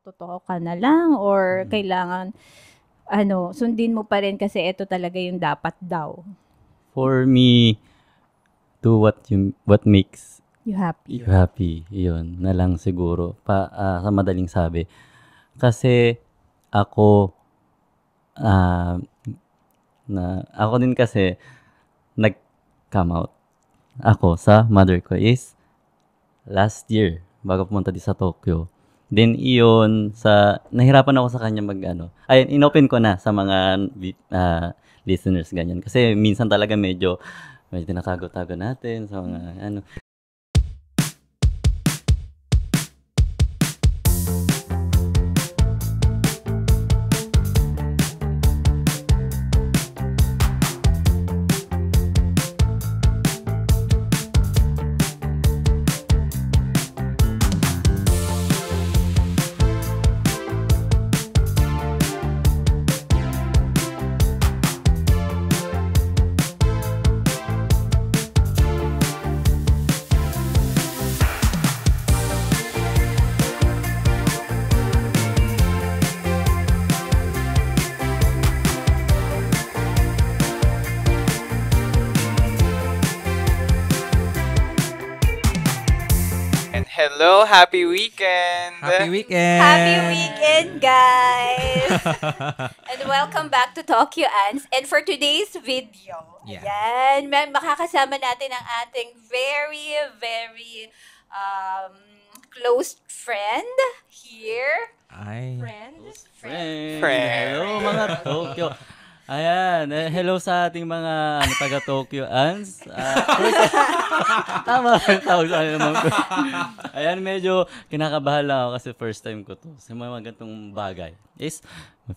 totoo ka na lang or kailangan sundin mo pa rin kasi ito talaga yung dapat daw? For me, do what makes You happy? you happy. Yun na lang siguro. Sa madaling sabi. Kasi ako, ako din kasi nag-come out. Ako sa mother ko is last year bago pumunta din sa Tokyo. Then iyon nahirapan ako sa kanya inopen ko na sa mga listeners ganyan. Kasi minsan talaga medyo tinatago-tago natin sa mga Hello, happy weekend! Happy weekend! Happy weekend, guys! And welcome back to Tokyo Ants. And for today's video, ayan, makakasama natin ang ating very, very close friend here. Friend. Hello, mga Tokyo. Ayan, hello sa ating mga taga Tokyo Ants. Tama, tawag sa naman ko. Ayan, medyo kinakabahan lang ako kasi first time ko to. Sa mga ganitong bagay.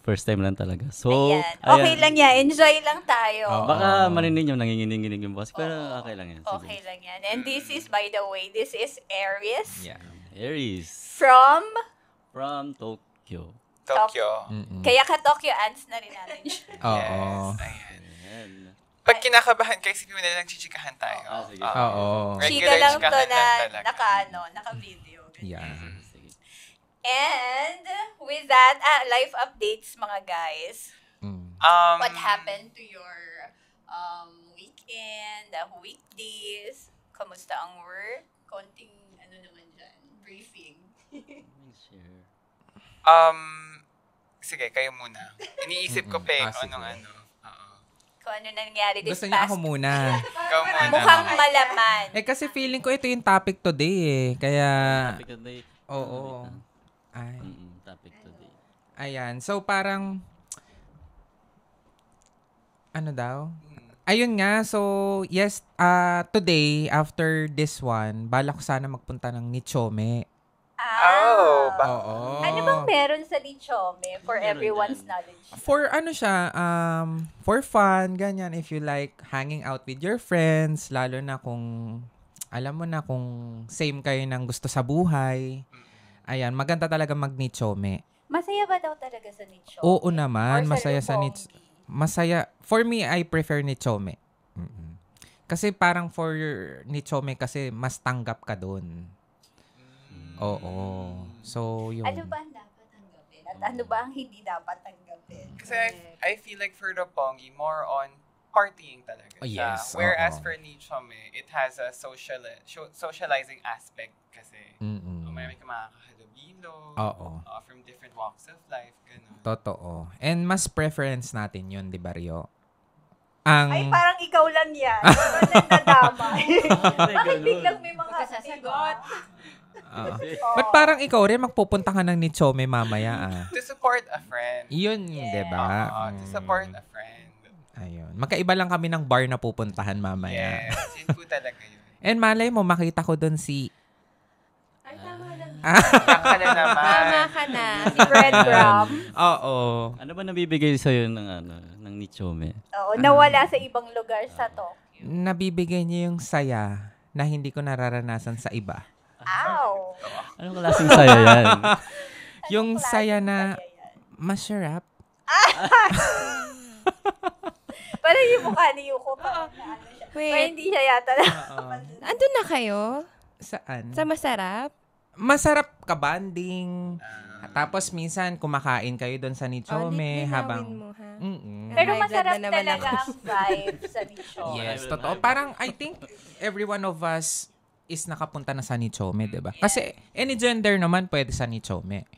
First time lang talaga. So, ayan. Okay lang yan. Enjoy lang tayo. Baka marinig nyo, nanginginig yung boss. Pero okay lang yan. Sige. Okay lang yan. And this is, by the way, this is Aries. Yeah. Aries. From Tokyo. Kaya ka Tokyo Ants na rin natin siya. Oo. Yes, ayan. Pag kinakabahan kayo, sige mo na lang chichikahan tayo. Sige. Oo. Chika lang to na naka-video. Yeah. And with that, life updates mga guys. What happened to your weekend, weekdays? Kamusta ang work? Konting naman dyan, briefing. Sige, kayo muna. Iniisip ko pa Kung ano nangyari this Gusto niya past ako muna. Ikaw muna. Mukhang malaman. Kasi feeling ko ito yung topic today Kaya, Topic today. oo. Ay. Topic today. Ayan. So, parang, Ayun nga. So, yes, today, after this one, balak ko sana magpunta ng Nichome. Oo. Ano bang meron sa Nichome for everyone's knowledge? For for fun, ganyan. If you like hanging out with your friends, lalo na kung, alam mo na kung same kayo ng gusto sa buhay. Ayan, maganda talaga mag-Nichome. Masaya ba daw talaga sa Nichome? Oo naman, Or masaya sa Nichome. Masaya. For me, I prefer Nichome. Kasi parang for Nichome kasi mas tanggap ka doon. Oo. So, yun. Ano ba ang dapat tanggapin? At ano ba ang hindi dapat tanggapin? Kasi I feel like for the Pongi, more on partying talaga siya. Yes. Whereas for Nichome, it has a socializing aspect kasi. May makakahalubilo. From different walks of life. Ganun. Totoo. And mas preference natin yun, di ba, Rio? Ay, parang ikaw lang yan. Parang nadamay. Bakit biglang may mga sasagot? But parang ikaw rin, magpupunta ka ng Nichome mamaya, To support a friend. Yun, di ba? To support a friend. Ayun. Magkaiba lang kami ng bar na pupuntahan mamaya. Yes, yun po talaga yun. And malay mo, makita ko doon si... Ay, tama lang. Tama ka na. Si Breadcrumb. Oo. Ano ba nabibigay sa'yo ng Nichome? Oo, nawala sa ibang lugar sa Tokyo. Nabibigay niya yung saya na hindi ko nararanasan sa iba. Ow! Anong klaseng saya yan? Yung saya na masarap. Parang yung mukha ni Yuko pa. Wait. Hindi siya yata na. Andun na kayo? Saan? Sa masarap? Masarap ka banding. Tapos minsan kumakain kayo doon sa Nichome habang mo, ha? Pero masarap talaga ang vibe sa Nichome. Yes, totoo. Parang I think every one of us is nakapunta na sa Nichome, 'di ba? Kasi any gender naman pwede sa Nichome.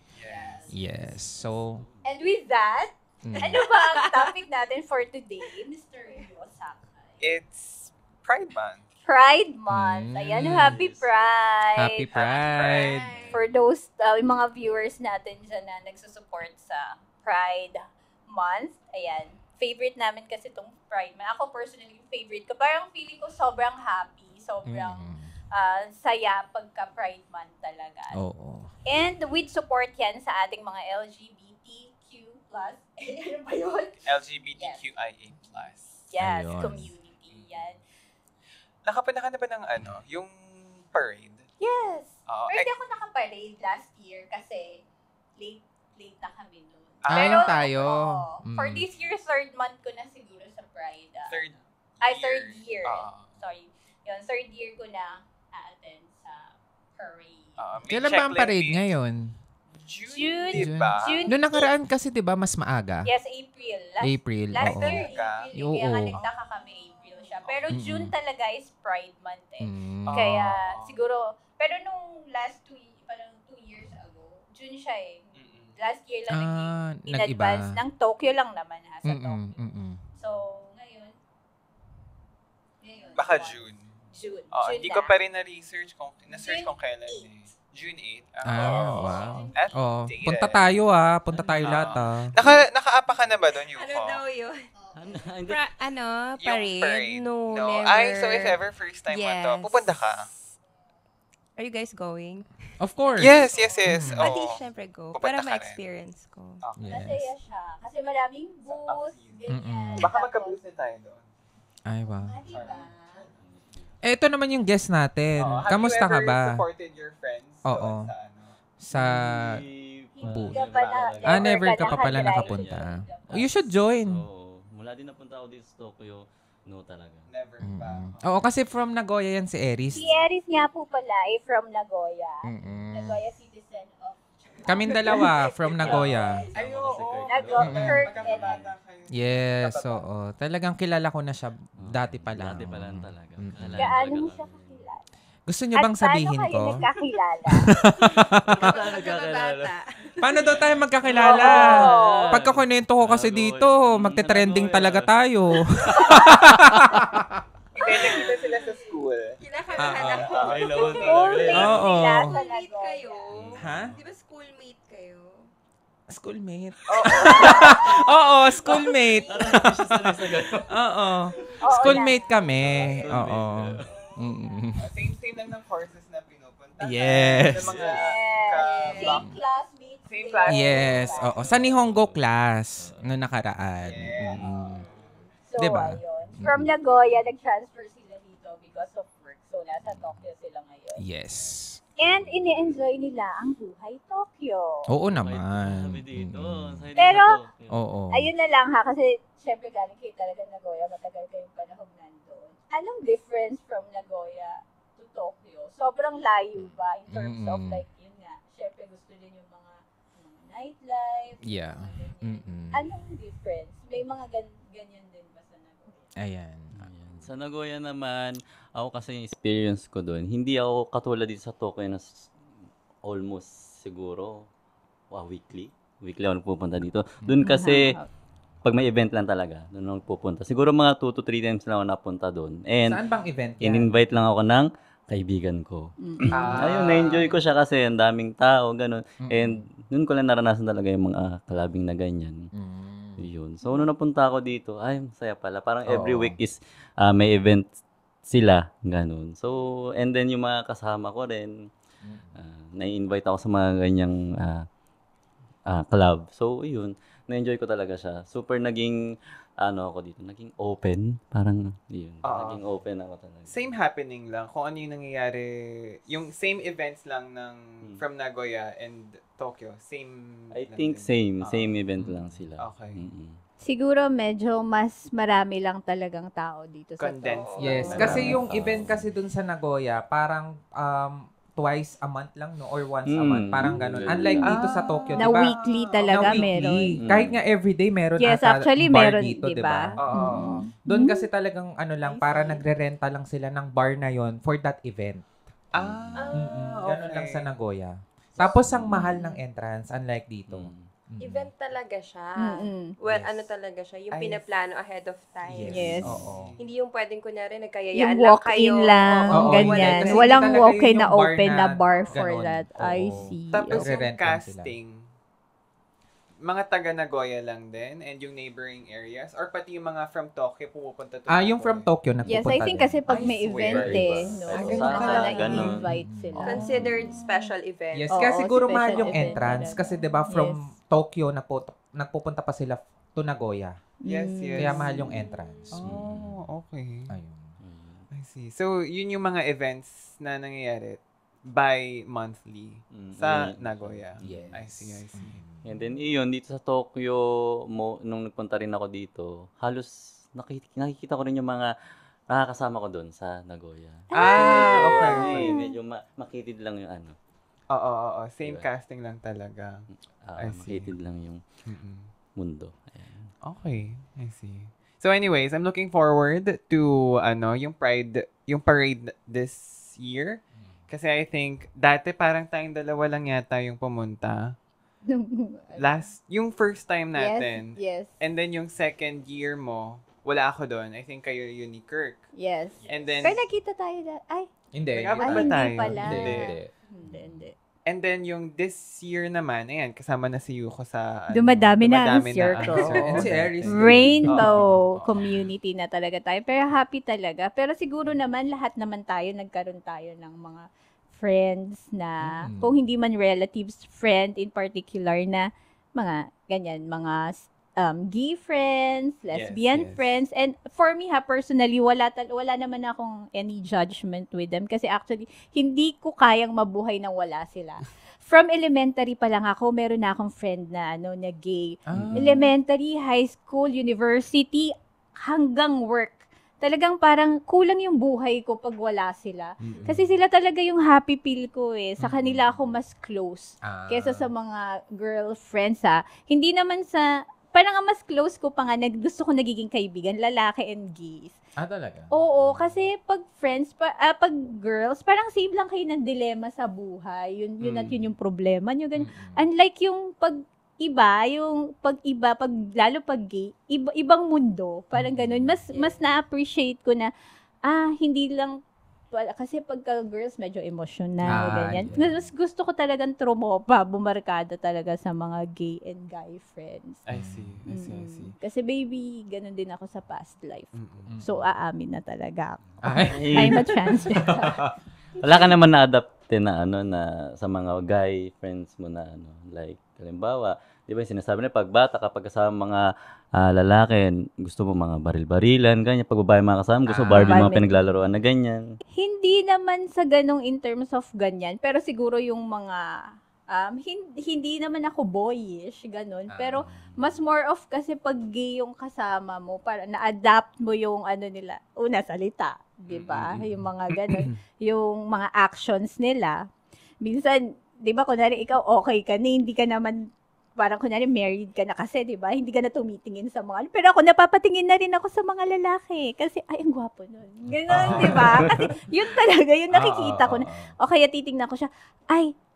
Yes. So and with that, ano ba ang topic natin for today, Mr. Yosakay? It's Pride Month. Pride Month. Ayan, Happy Pride. Happy Pride. For those yung mga viewers natin dyan na nagsusupport sa Pride Month. Ayan. Favorite namin kasi itong Pride Month. Ako personally, favorite ko. Parang feeling ko sobrang happy. Sobrang saya pagka Pride Month talaga. Oo. And with support yan sa ating mga LGBTQ+. Ano ba yun? LGBTQIA+. Yes, Ayun. community. Yan. Nakapanaka na ba ng yung parade? Yes. Oo. Pero di ako nakaparade last year kasi late na kami noon. Ngayon tayo. For this year, third month ko na siguro sa Pride. Third year. Sorry. Yun, third year ko na a-attend sa parade. Kailan ba ang parade ngayon? June, diba? Noong nakaraan kasi 'di ba mas maaga? Yes, April. April, Last oo. year, April. Oo. Kaya nga nagtaka kami, April siya. Pero June talaga is Pride Month eh. Kaya siguro, pero nung last 2 years ago, June siya eh. Last year lang in advance ng Tokyo lang naman ha, sa Tokyo. So, ngayon. Baka June. June Hindi ko pa rin na-research na-search kung kailan eh. June 8. Wow. Updated. Punta tayo lahat Naka-apa ka na ba doon, Yuko? Ano daw yun? Yung Parade? No, never. Ay, so if ever first time mo to, pupunta ka? Are you guys going? Of course. Yes. Pati syempre go. Pupunta Para ka rin. ma-experience ko. Masaya siya. Kasi maraming booths, ganyan. Baka magka-booth na tayo doon. Ay, wow. Diba? Ito naman yung guest natin. Kamusta ka ba? Have you ever supported your friends? Oo. Sa booth. Never Never ka pa pala nakapunta. You should join. Mula din napunta ako dito sa Tokyo, no talaga. Never pa. Oo, kasi from Nagoya yan si Eris. Si Eris nga po pala ay from Nagoya. Nagoya citizen of Japan. Kaming dalawa from Nagoya. Ay, oo. Kurt and Yes, oo. Talagang kilala ko na siya dati pa lang. Dati pa lang talaga. gaano mo siya kakilala? Gusto niyo bang sabihin At paano kayo ko? nagkakilala? Paano daw tayo magkakilala? Pagkakunento ko kasi dito, magte-trending talaga tayo. Nakikita sila sa school. Kinakabahan ako. Oo. Schoolmate kayo? Ha? Di ba schoolmate kayo? Schoolmate? Oo, schoolmate. Oo. Schoolmate kami. Oo. Same lang ng courses na pinupunta. Yes. Ng mga Same classmates. Same class. Yes, oo. Sa Nihongo class no nakaraan. So, Diba? ayun. From Nagoya, nag-transfer sila dito because of work. So, nasa Tokyo sila ngayon. Yes. And ini-enjoy nila ang buhay Tokyo. Oo naman. Pero, Oo. ayun na lang ha, kasi syempre galing kayo talaga Nagoya, matagal kayong panahon nandoon. Anong difference from Nagoya to Tokyo? Sobrang layo ba in terms of like, yun nga, syempre gusto din yung mga nightlife. Yeah. Anong difference? May mga ganyan din ba sa Nagoya? Ayan. Sa Nagoya naman, ako kasi yung experience ko doon, hindi ako katulad dito sa Tokyo na almost siguro weekly. Weekly ako pupunta dito. Doon kasi, pag may event lang talaga, doon ako pupunta. Siguro mga 2 to 3 times lang ako napunta doon. And Saan bang event yan? in-invite lang ako ng kaibigan ko. Ayun, na-enjoy ko siya kasi ang daming tao, gano'n. And doon ko lang naranasan talaga yung mga kalabing na ganyan. Yun. So, nung napunta ako dito, ay, masaya pala. Parang every week is may event sila, ganun. So, and then yung mga kasama ko rin, na-invite ako sa mga ganyang club. So, yun. Na-enjoy ko talaga siya. Super naging, ako dito, naging open. Parang, yun. Naging open ako talaga. Same happening lang. Kung ano yung nangyayari, yung same events lang ng from Nagoya and Tokyo. Same. I think same event lang sila. Okay. Siguro medyo mas marami lang talagang tao dito sa Condensed. Tokyo. Yes, kasi yung event kasi dun sa Nagoya, parang twice a month lang, no? Or once a month. Parang ganun. Unlike dito sa Tokyo, Na diba? weekly talaga na weekly. meron. Kahit nga everyday meron Yes, ata actually bar meron, dito, diba? Doon kasi talagang lang, I para see. nagre-renta lang sila ng bar na yon for that event. Ganun lang Okay. sa Nagoya. Tapos ang mahal ng entrance, unlike dito. Event talaga siya. Yes. Well, ano talaga siya? Yung Ay, pinaplano ahead of time. Yes. Oo. Hindi yung pwedeng kunyari Yung nagkayayaan lang kayo. walk-in lang, Oo, ganyan. kasi Walang hindi talaga walk-in yun na yung bar open na bar na for ganon. that. I Oo. see. Tapos yung Nagre-rent lang sila. casting, mga taga Nagoya lang din and yung neighboring areas or pati yung mga from Tokyo pumupunta to Yung from Tokyo nagpupunta Yes, I think din. kasi pag may I event swear. no? Ganun Baka pala, na-invite sila. Considered special event. Yes, Oo, kaya siguro special mahal yung event entrance talaga. kasi 'di ba from Tokyo nagpupunta pa sila to Nagoya. Yes, Mm. yes. Kaya mahal yung entrance. Oh, okay. Ayun. I see. So, yun yung mga events na nangyayari bi-monthly sa Nagoya. Yes. I see. And then iyon, dito sa Tokyo, nung nagpunta rin ako dito, halos nakikita ko rin yung mga nakakasama ko doon sa Nagoya. Okay. Medyo makitid lang yung ano. Oo. Same Diba? casting lang talaga. I see. Makitid lang yung mundo. Ayan. Okay, I see. So anyways, I'm looking forward to yung parade this year. Kasi I think dati parang tayong dalawa lang yata yung pumunta. Yung first time natin. Yes. And then yung second year mo, wala ako doon. I think kayo yun ni Kirk. Yes. And then Pero nakita tayo ay, Hindi. Nag-abot ba hindi tayo? pala. Hindi. And then yung this year naman, ayan, kasama na si Yuko sa Dumadami na ang circle. And si Aries. Rainbow community na talaga tayo. Pero happy talaga. Pero siguro naman, lahat naman tayo, nagkaroon tayo ng mga friends na, kung hindi man relatives, friend in particular na mga ganyan, mga gay friends, lesbian yes. friends. And for me personally, wala naman akong any judgment with them kasi actually, hindi ko kayang mabuhay nang wala sila. From elementary pa lang ako, meron na akong friend na na gay. Elementary, high school, university, hanggang work. Talagang parang kulang yung buhay ko pag wala sila. Kasi sila talaga yung happy pill ko eh. Sa kanila ako mas close kesa sa mga girlfriends Hindi naman parang ang mas close ko pa nga, gusto ko nagiging kaibigan, lalaki and gays. Talaga? Oo, kasi pag friends, pag girls, parang same lang kayo ng dilema sa buhay. Yun at yun yung problema nyo. Unlike yung lalo pag gay, ibang mundo. Parang ganun. Mas na-appreciate ko na, hindi lang, kasi pagka girls, medyo emotional, ganyan. Yes. Mas gusto ko talagang trumopa, bumarkada talaga sa mga gay and guy friends. I see. Kasi baby, ganun din ako sa past life. So, aamin na talaga ako. Ay. I'm a transgender. Wala ka naman na-adapte na na sa mga guy friends mo na like, halimbawa, di ba yung sinasabi na pagbata kapag kasama mga lalaki, gusto mo mga baril-barilan, ganyan. Pag babae mga kasama, gusto mo Barbie mga pinaglalaroan na ganyan. Hindi naman sa ganong in terms of ganyan, pero siguro yung mga, hindi naman ako boyish, ganon. Pero mas more of kasi pag gay yung kasama mo, para na-adapt mo yung nila, salita, di ba? Yung mga ganon, yung mga actions nila. Minsan, di ba, kunwari ikaw okay ka na, hindi ka naman parang kunyari married ka na kasi, di ba? Hindi ka na tumitingin sa mga, pero ako napapatingin na rin ako sa mga lalaki kasi, ang gwapo nun. Ganon, di ba? Kasi yun talaga, yun nakikita ko na, o kaya titingnan ko siya,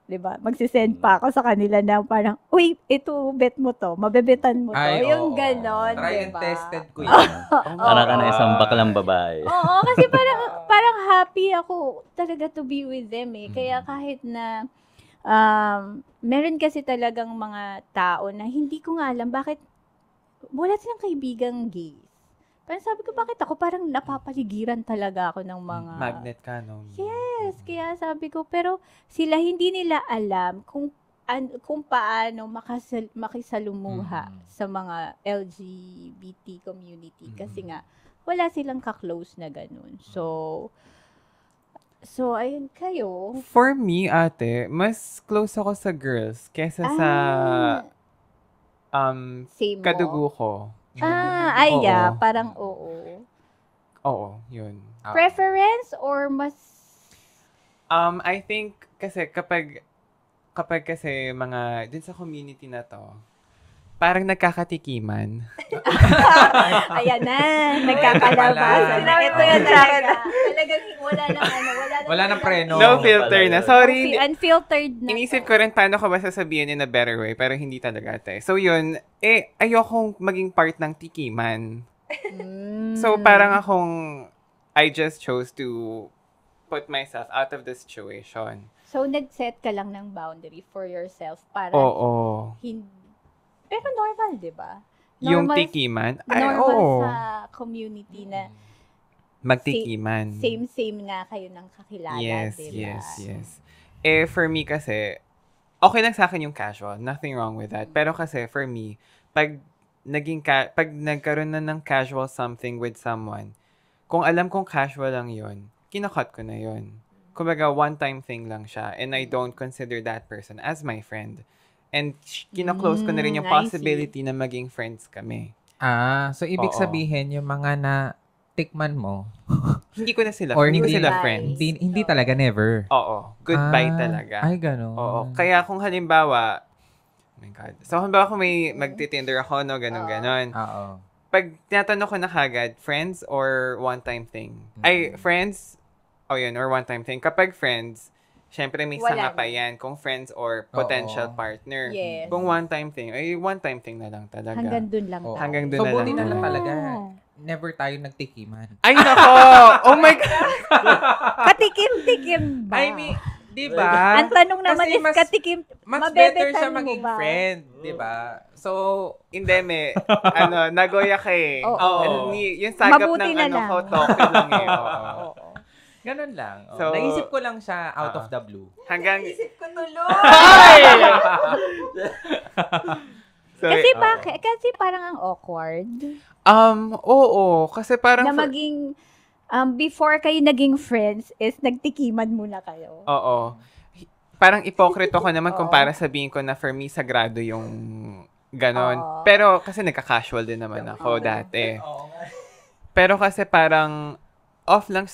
di ba? Magsisend pa ako sa kanila na parang, uy, ito, bet mo to, mabebetan mo to. Yung ganon, Try di and ba? tested ko yun. Para ka na isang baklang babae. Oo, kasi parang happy ako talaga to be with them eh. Kaya kahit na, meron kasi talagang mga tao na hindi ko nga alam bakit wala silang kaibigang gays. Parang sabi ko, bakit ako parang napapaligiran talaga ako ng mga Magnet ka, no? Yes, kaya sabi ko, pero sila hindi nila alam kung paano makisalumuha sa mga LGBT community kasi nga wala silang ka-close na ganun. So, ayun kayo. For me, ate, mas close ako sa girls kesa sa Same mo. kadugo ko. Parang oo. Oo, yun. Preference or mas I think kasi kapag kasi mga, din sa community na to, parang nagkakatikiman. Ayan na, nagkakalabasan na. Ito yan talaga. Talagang Wala nang preno. No filter na. Sorry. Unfiltered na. Inisip ko rin paano ko ba sasabihin in a better way, pero hindi talaga ate. So yun, ayokong maging part ng tikiman. So parang I just chose to put myself out of the situation. So, nag-set ka lang ng boundary for yourself para hindi. Pero normal, di ba? Yung tikiman? Normal sa community na magtikiman. Same nga kayo ng kakilala, yes, diba? Yes. For me kasi, okay lang sa akin yung casual. Nothing wrong with that. Pero kasi, for me, pag nagkaroon na ng casual something with someone, kung alam kong casual lang yun, kinakat ko na yun. Kumbaga, one-time thing lang siya. And I don't consider that person as my friend. And kino-close ko na rin yung possibility na maging friends kami. So ibig sabihin, yung mga na tikman mo, hindi ko na sila, or hindi ko sila friends. Hindi talaga, never. Oo. Goodbye talaga. Ay, gano'n. Oo. Kaya kung halimbawa, oh my God. So, halimbawa kung may magtitinder ako, no, ganon. Oo. Pag tinatanong ko na kagad, friends or one-time thing? Ay, friends, or one-time thing. Kapag friends, syempre may sanga pa yan. Kung friends or potential partner. Yes. Kung one-time thing, ay one-time thing na lang talaga. Hanggang dun lang. Hanggang dun so, na buti lang. na lang talaga. Never tayo nagtikiman. Ay, nako! Oh my God! Katikim-tikim ba? I mean, di ba? Ang tanong naman Kasi is katikim, mas better siya mabebetan mo maging ba? friend, di ba? So, hindi, nagoya ka eh. Oo. Yung sagap Mabuti ng na lang. ko, Tokyo lang eh. Oo. ganun lang. So, naisip ko lang siya out of the blue. Hanggang... Isip ko tuloy. Kasi parang ang awkward. Oo. Kasi parang... Na maging, before kayo naging friends, is nagtikiman muna kayo. Oo. Parang ipokrito ko naman kung para sabihin ko na for me, sagrado yung ganon. Pero kasi nagka-casual din naman ako dati. Pero kasi parang off lang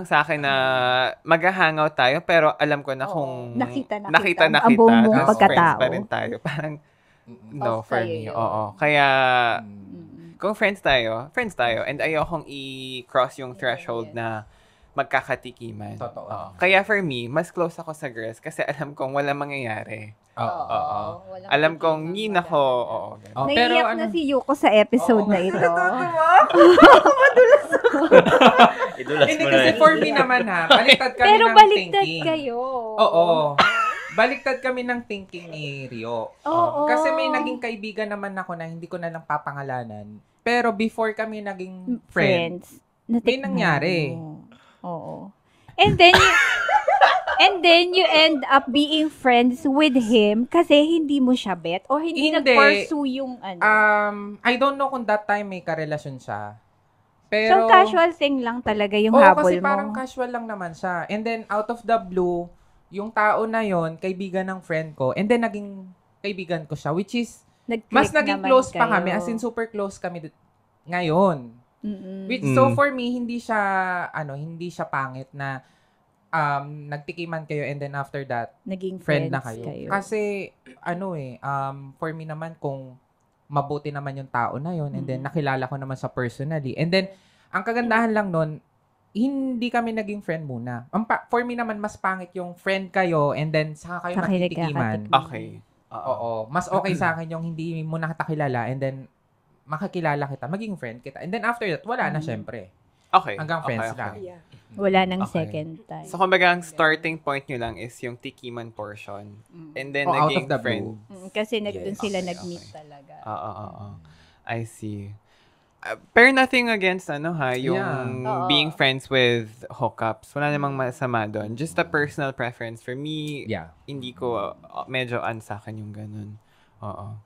sa akin na mag-hangout tayo, pero alam ko na kung Nakita. ang buong mong tapos pagkatao. friends pa rin tayo. Parang no, Off for tayo me. yun. Oo. Kaya kung friends tayo. And ayokong i-cross yung threshold na magkakatikiman. Totoo. Oo. Kaya for me, mas close ako sa girls kasi alam kong wala mangyayari. Oo. Alam kong nako. Oo. Oh, Naiiyak na si Yuko sa episode na ito. Idulas Hindi mo kasi na. for me naman baliktad kami Pero ng baliktad thinking. kayo. Oo. Baliktad kami ng thinking ni Rio. Oo. Kasi may naging kaibigan naman ako na hindi ko na lang papangalanan. Pero before kami naging friends, may nangyari. Oo. And then you end up being friends with him kasi hindi mo siya bet or hindi nag-pursue yung ano. I don't know kung that time may karelasyon siya. Pero, so casual thing lang talaga yung oo, habol kasi mo. parang casual lang naman siya. And then out of the blue, yung tao na yon kaibigan ng friend ko. And then naging kaibigan ko siya, which is mas naging close pa kami. As in super close kami ngayon. Which, so for me, hindi siya pangit na nagtikiman kayo and then after that, naging friend na kayo. Kasi, for me naman, kung mabuti naman yung tao na yun and then nakilala ko naman sa personally. And then, ang kagandahan lang nun, hindi kami naging friend muna. For me naman, mas pangit yung friend kayo and then saka kayo magtitikiman. Okay. Oo. Mas okay sa akin yung hindi mo nakakilala and then makakilala kita, maging friend kita. And then after that, wala na syempre. Okay. Hanggang friends lang. Yeah. Wala nang second time. So, kumbaga, ang starting point nyo lang is yung tikiman portion. And then, Out naging of the friend. blue. Kasi dun sila Okay, nag-meet okay. talaga. I see. Pero nothing against, yung Oo. being friends with hookups. Wala namang masama doon. Just a personal preference. For me, hindi ko, medyo sa akin yung ganun. Oo.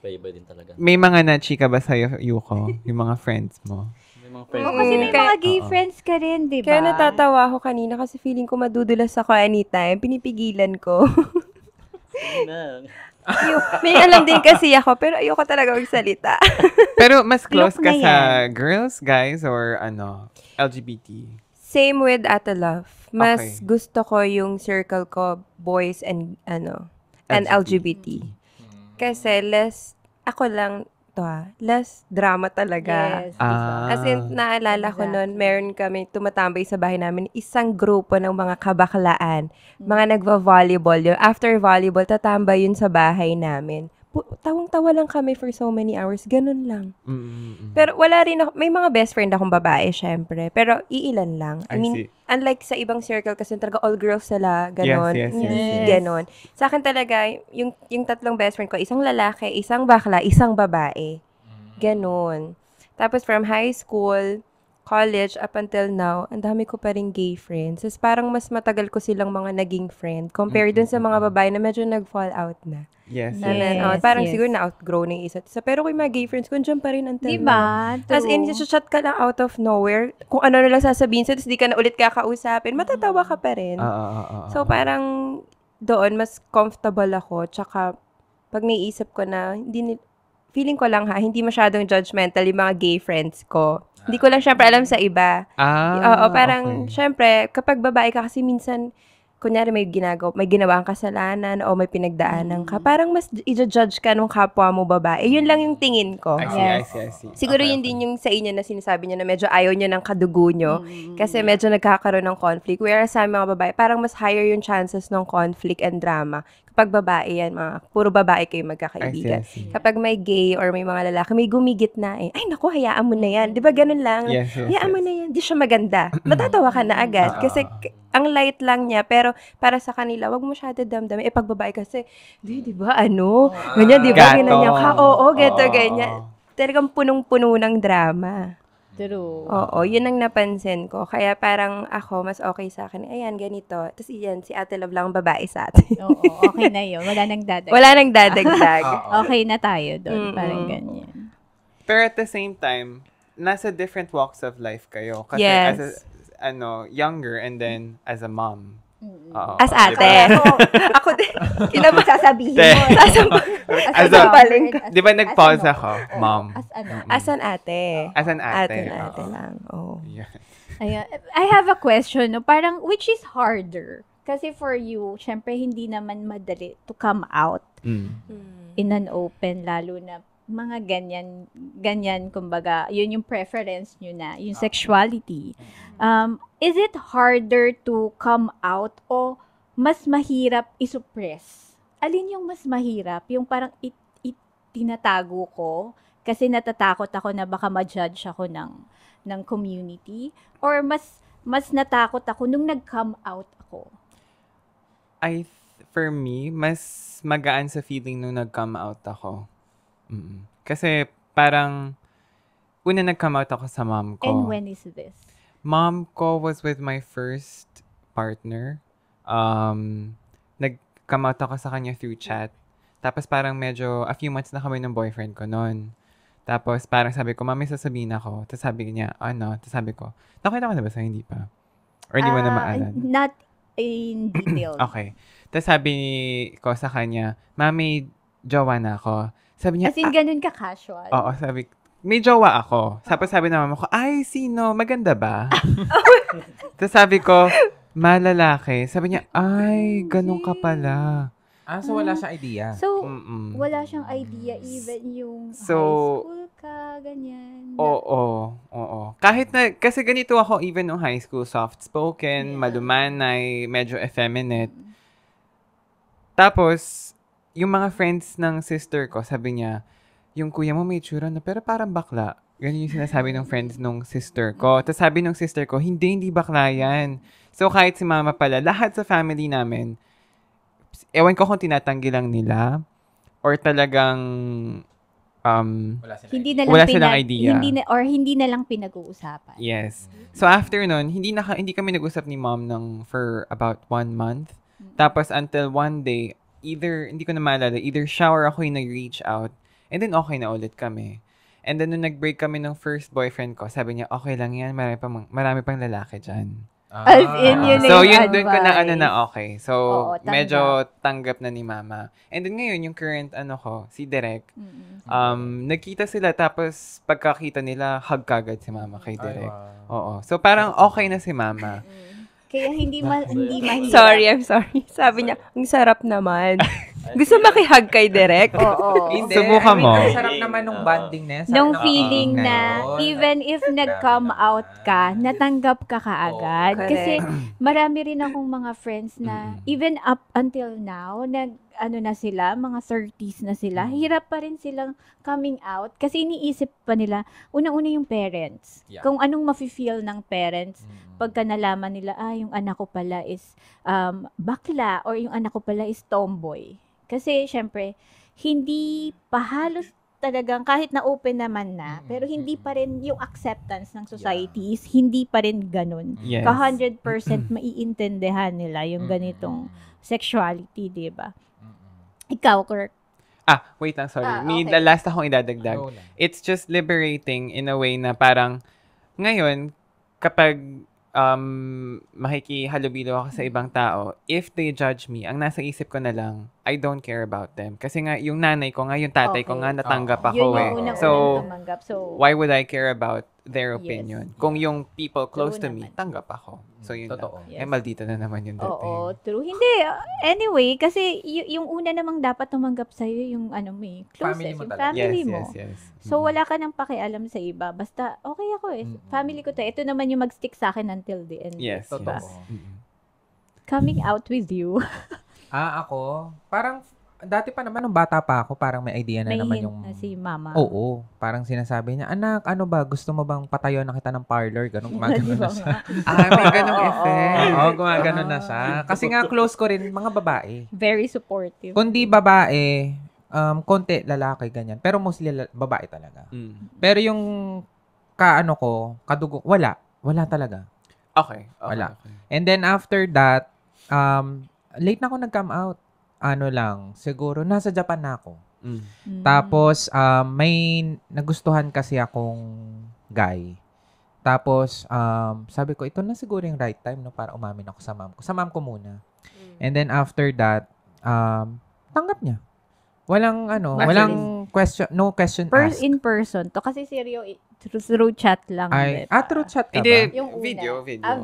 Iba din talaga. May mga na-chika ba sa'yo, Yuko? Yung mga friends mo? May mga friends. Oo, kasi may mga gay friends ka rin, di ba? Kaya natatawa ako kanina kasi feeling ko madudulas ako anytime. Pinipigilan ko. May alam din kasi ako, pero ayoko talaga magsalita. Pero mas close Look ka na sa girls, guys, or LGBT? Same with Ate Love. Mas Okay. gusto ko yung circle ko, boys and and LGBT. Kasi ako lang, less drama talaga. Yes. Ah. As in, naalala ko noon, meron kami tumatambay sa bahay namin, isang grupo ng mga kabaklaan, mga nagva-volleyball yun. After volleyball, tatambay yun sa bahay namin. Tawang-tawa lang kami for so many hours. Ganun lang. Pero wala rin ako, may mga best friend akong babae, syempre. Pero iilan lang. I mean, see. unlike sa ibang circle kasi talaga all girls sila, ganon. Yes. Hindi ganon. Sa akin talaga, yung tatlong best friend ko, isang lalaki, isang bakla, isang babae. Ganon. Tapos from high school, college, up until now, ang dami ko pa rin gay friends. Tapos parang mas matagal ko silang mga naging friend compared dun sa mga babae na medyo nag-fall out na. Yes. Parang yes. siguro na-outgrow na yung isa't isa. Pero kung yung mga gay friends ko, dyan pa rin until now. Diba? As in, chat ka lang out of nowhere. Kung ano na lang sasabihin sa'yo, tapos di ka na ulit kakausapin, matatawa ka pa rin. So, parang doon, mas comfortable ako. Tsaka, pag naiisip ko na, feeling ko lang hindi masyadong judgmental yung mga gay friends ko. Hindi ko lang syempre alam sa iba. Oo, parang, syempre, kapag babae ka kasi minsan, kunyari may ginawang kasalanan o may pinagdaanan ka, parang mas i-judge ka nung kapwa mo babae. Yun lang yung tingin ko. I see. Siguro yun din yung sa inyo na sinasabi nyo na medyo ayaw nyo ng kadugo nyo kasi medyo nagkakaroon ng conflict. Whereas sa mga babae, parang mas higher yung chances ng conflict and drama. Kapag babae yan, puro babae kayo magkakaibigan. I see. Kapag may gay or may mga lalaki, may gumigit na ay naku, hayaan mo na yan. Di ba ganun lang? Yes. Hayaan mo na yan. Di siya maganda. Matatawa ka na agad. Kasi ang light lang niya, pero para sa kanila, wag mo masyado damdamin. Pag babae kasi, di ba, ganyan, di ba, ganyan ka, ganyan. Talagang punong-puno ng drama. True. Oo, yun ang napansin ko. Kaya parang ako, mas okay sa akin, ayan, ganito. Tapos iyan, si Ate Love lang ang babae sa atin. Oo, okay na yun. Wala nang dadagdag. Wala nang dadagdag. Okay na tayo doon. Parang ganyan. Pero at the same time, nasa different walks of life kayo. Kasi Yes. as younger and then as a mom. Oo. As ate. Ako din. Ano sasabihin mo? As di ba nag-pause ako? Mom. As an ate. As an ate. Ate lang. Oh. Yeah. Ayun. I have a question. No? Parang, which is harder? Kasi for you, syempre, hindi naman madali to come out in an open, lalo na mga ganyan, kumbaga, yun yung preference nyo na, yung sexuality. Is it harder to come out o mas mahirap isuppress? Alin yung mas mahirap? Yung parang tinatago ko kasi natatakot ako na baka ma-judge ako ng community? Or mas natakot ako nung nag-come out ako? For me, mas magaan sa feeling nung nag-come out ako. Kasi parang una nag-come out ako sa mom ko. And when is this? Mom ko was with my first partner. Nag-come out ako sa kanya through chat. Tapos parang medyo a few months na kami ng boyfriend ko noon. Tapos parang sabi ko, mami, sasabihin ako. Tapos sabi niya, Tapos sabi ko, nakita ko na ba sa hindi pa? Or hindi mo na maalala? Not in detail. Okay. Tapos sabi ko sa kanya, mami, jowa na ako. Sabi niya, As in, ganun ka casual. oo, sabi, may jowa ako. Tapos sabi na mama ko, ay, sino? Maganda ba? Tapos sabi ko, malalaki. Sabi niya, ay, ganun ka pala. So wala siyang idea. So, wala siyang idea even yung high school ka, ganyan. Oo. Kahit na, kasi ganito ako even nung high school, soft-spoken, malumanay, medyo effeminate. Tapos, yung mga friends ng sister ko, sabi niya, yung kuya mo may tsura na, pero parang bakla. Ganyan yung sinasabi ng friends nung sister ko. Tapos sabi ng sister ko, hindi bakla yan. So, kahit si mama pala, lahat sa family namin, ewan ko kung tinatanggi lang nila, or talagang, wala silang idea. Hindi na lang pinag-uusapan. Yes. So, after nun, hindi kami nag-usap ni mom for about 1 month. Tapos, until one day, hindi ko na maalala, either siya or ako yung nag-reach out, and then okay na ulit kami. And then, nung nag-break kami ng first boyfriend ko, sabi niya, okay lang yan, marami pang lalaki dyan. As in, yun So, yung yun dun ko na advice. okay. So, Oo, tanggap. medyo tanggap na ni mama. And then ngayon, yung current si Direk, nagkita sila tapos pagkakita nila, hug kagad si mama kay Direk. Oo. So, parang okay na si mama. Kaya hindi mahirap. Sorry, I'm sorry. Sabi niya, ang sarap naman. Gusto makihug kay Direk? Oo. Hindi, Subukan mo. Ang sarap naman nung bondingness. Nung Sarap feeling ng na yun. even if nag-come out ka, natanggap ka kaagad. Oo, Kasi correct. marami rin akong mga friends na even up until now, na sila, mga 30s na sila, hirap pa rin silang coming out kasi iniisip pa nila, unang-una yung parents. Yeah. Kung anong mafe-feel ng parents pagka nalaman nila, yung anak ko pala is bakla or yung anak ko pala is tomboy. Kasi syempre, hindi pa halos talagang kahit na open naman na, pero hindi pa rin yung acceptance ng society is hindi pa rin ganun. Yes. 100% maiintindihan nila yung ganitong sexuality, di ba? Ikaw, Kirk. Wait lang, sorry. Okay. May last akong idadagdag. Go lang. It's just liberating in a way na parang, ngayon, kapag makikihalubilo ako sa ibang tao, if they judge me, ang nasa isip ko na lang, I don't care about them. Kasi nga, yung nanay ko nga, yung tatay ko Okay. nga, natanggap Yun ako yung eh. unang-unang So, tumanggap. So, why would I care about their Yes. opinion? Kung yung people close to True me, naman. tanggap ako. So, yun Totoo. lang. Yes. Maldita na naman yung dating. oo, true. Hindi, anyway, kasi yung una namang dapat tumanggap sa'yo, yung closest, Family mo yung talaga. family Yes, mo. yes. So, wala ka nang pakialam sa iba. Basta, okay ako eh. Family ko to. Ito naman yung mag-stick sa akin until the end. Yes, diba? yes. Coming out with you. Ako, parang, dati pa naman, nung bata pa ako, parang may idea na May naman hint yung... na si mama. Oo. Parang sinasabi niya, anak, ano ba, gusto mo bang patayo na kita ng parlor? Ganun, gumagano Di ba na siya. nga? May ganong effect. Oo, gumagano na siya. Kasi nga, close ko rin, mga babae. Very supportive. Kundi babae, konti lalaki, ganyan. Pero mostly babae talaga. Pero yung kadugo, wala. Wala talaga. Okay. Wala. Okay. And then after that, late na ako nag-come out. Siguro, nasa Japan na ako. Mm. Tapos, may nagustuhan kasi akong guy. Tapos, sabi ko, ito na siguro yung right time no, para umamin ako sa mom ko. Sa mom ko muna. And then after that, tanggap niya. Walang walang question, no question asked. In person to. Kasi through chat lang. Ay, diba? through chat ka ba? Hindi, Yung una. video.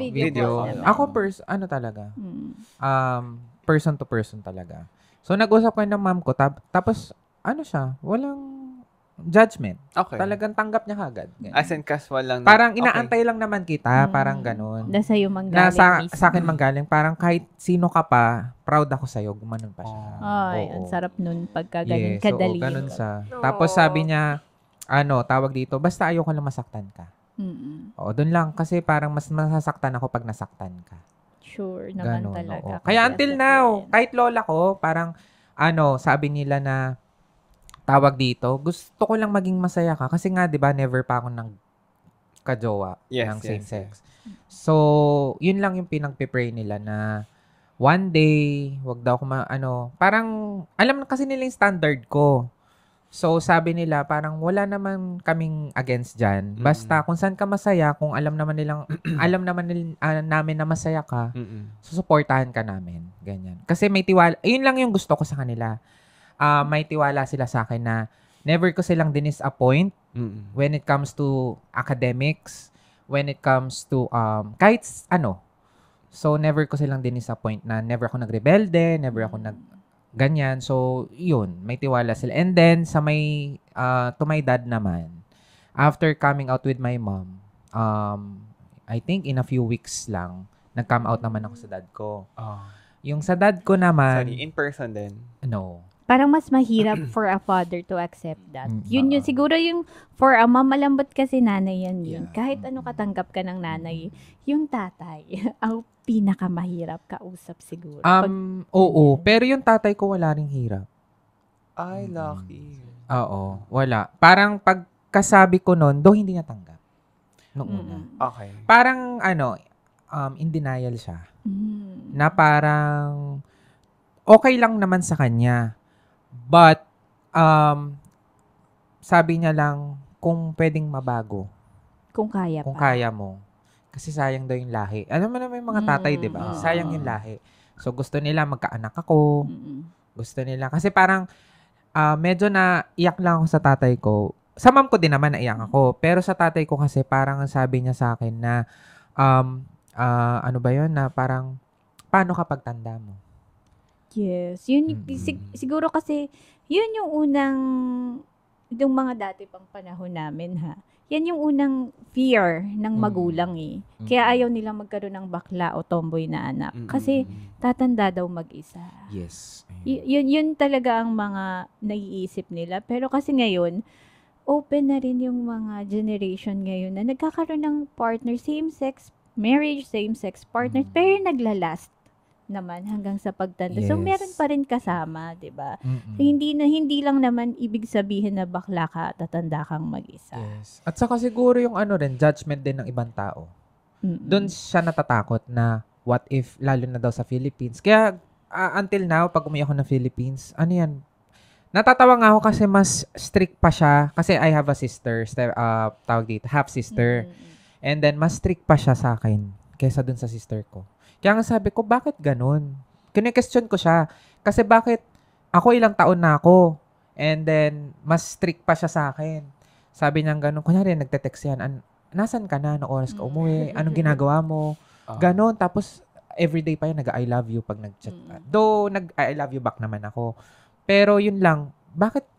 Video call naman. Ako talaga. Mm. Person to person talaga. So, nag-usap ko ng mom ko. Tapos, walang judgment. Okay. Talagang tanggap niya kagad. Ganyan. As in, casual lang. Parang inaantay lang naman kita. Parang ganun. Na sa'yo manggaling mismo. Sa akin manggaling. Parang kahit sino ka pa, proud ako sa'yo. Gumanon pa siya. Ay, Oo. ang sarap nun pagka ganun Yes, kadali. oo, ganun siya. Tapos sabi niya, tawag dito, basta ayoko lang masaktan ka. Mm-mm. Oo, doon lang. Kasi parang mas masasaktan ako pag nasaktan ka. Sure naman Ganon, talaga. oo. Kaya Kasi until as a now, parent. kahit lola ko, parang, sabi nila na, tawag dito, gusto ko lang maging masaya ka. Kasi nga, di ba, never pa ako kajowa ng same sex. So, yun lang yung pinag-pray nila na, one day, wag daw ako parang, alam na kasi nila yung standard ko. So, sabi nila, parang wala naman kaming against dyan. Basta, kung saan ka masaya, kung alam naman namin na masaya ka, susuportahan ka namin. Ganyan. Kasi may tiwala, yun lang yung gusto ko sa kanila. May tiwala sila sa akin na never ko silang dinisappoint when it comes to academics, when it comes to, kahit So, never ko silang dinisappoint na never ako nagrebelde, never ako ganyan. So, yun. May tiwala sila. And then, to my dad naman, after coming out with my mom, I think in a few weeks lang, nag-come out naman ako sa dad ko. Yung sa dad ko naman, Sorry, in person din. no. Parang mas mahirap for a father to accept that. Yun siguro yung for a mom, malambot kasi nanay yan yun. Kahit katanggap ka ng nanay, yung tatay, ang pinakamahirap kausap siguro. Oo. Pero yung tatay ko wala ring hirap. Ay, lucky. Oo. Wala. Parang pagkasabi ko nun, hindi niya tanggap. Noong una. Okay. Parang, in denial siya. Na parang, okay lang naman sa kanya. But, sabi niya lang, kung pwedeng mabago. Kung kaya Kung pa. kaya mo. Kasi sayang daw yung lahi. Alam mo naman yung mga tatay, di ba? Sayang yung lahi. So, gusto nila magkaanak ako. Gusto nila. Kasi parang, medyo naiyak lang ako sa tatay ko. Sa mom ko din naman naiyak ako. Pero sa tatay ko kasi, parang sabi niya sa akin na, ano ba yun? Na parang, paano kapag tanda mo? Yes. Yun, siguro kasi, yun yung unang, yung mga dati pang panahon namin, ha? Yan yung unang fear ng magulang eh. Kaya ayaw nilang magkaroon ng bakla o tomboy na anak. Kasi tatanda daw mag-isa. Yes. Yun talaga ang mga naiisip nila. Pero kasi ngayon, open na rin yung mga generation ngayon na nagkakaroon ng partner, same-sex marriage, same-sex partners, pero naglalast naman hanggang sa pagtanda. Yes. So, meron pa rin kasama, di ba? So, hindi lang naman ibig sabihin na bakla ka, tatanda kang mag-isa. Yes. At saka siguro yung judgment din ng ibang tao. Doon siya natatakot na what if, lalo na daw sa Philippines. Kaya, until now, pag umiyak ako ng Philippines, natatawa nga ako kasi mas strict pa siya. Kasi I have a sister, tawag dito, half-sister. And then, mas strict pa siya sa akin kaysa dun sa sister ko. Kaya nga sabi ko, bakit ganun? Kine-question ko siya. Kasi bakit ako ilang taon na ako? And then, mas strict pa siya sa akin. Sabi niya ganun. Kunyari, nagte-text yan. Nasaan ka na? Anong oras ka umuwi? Anong ginagawa mo? Ganon. Tapos, everyday pa yan, nag-I love you pag nag-chat. Though, nag-I love you back naman ako. Pero yun lang, bakit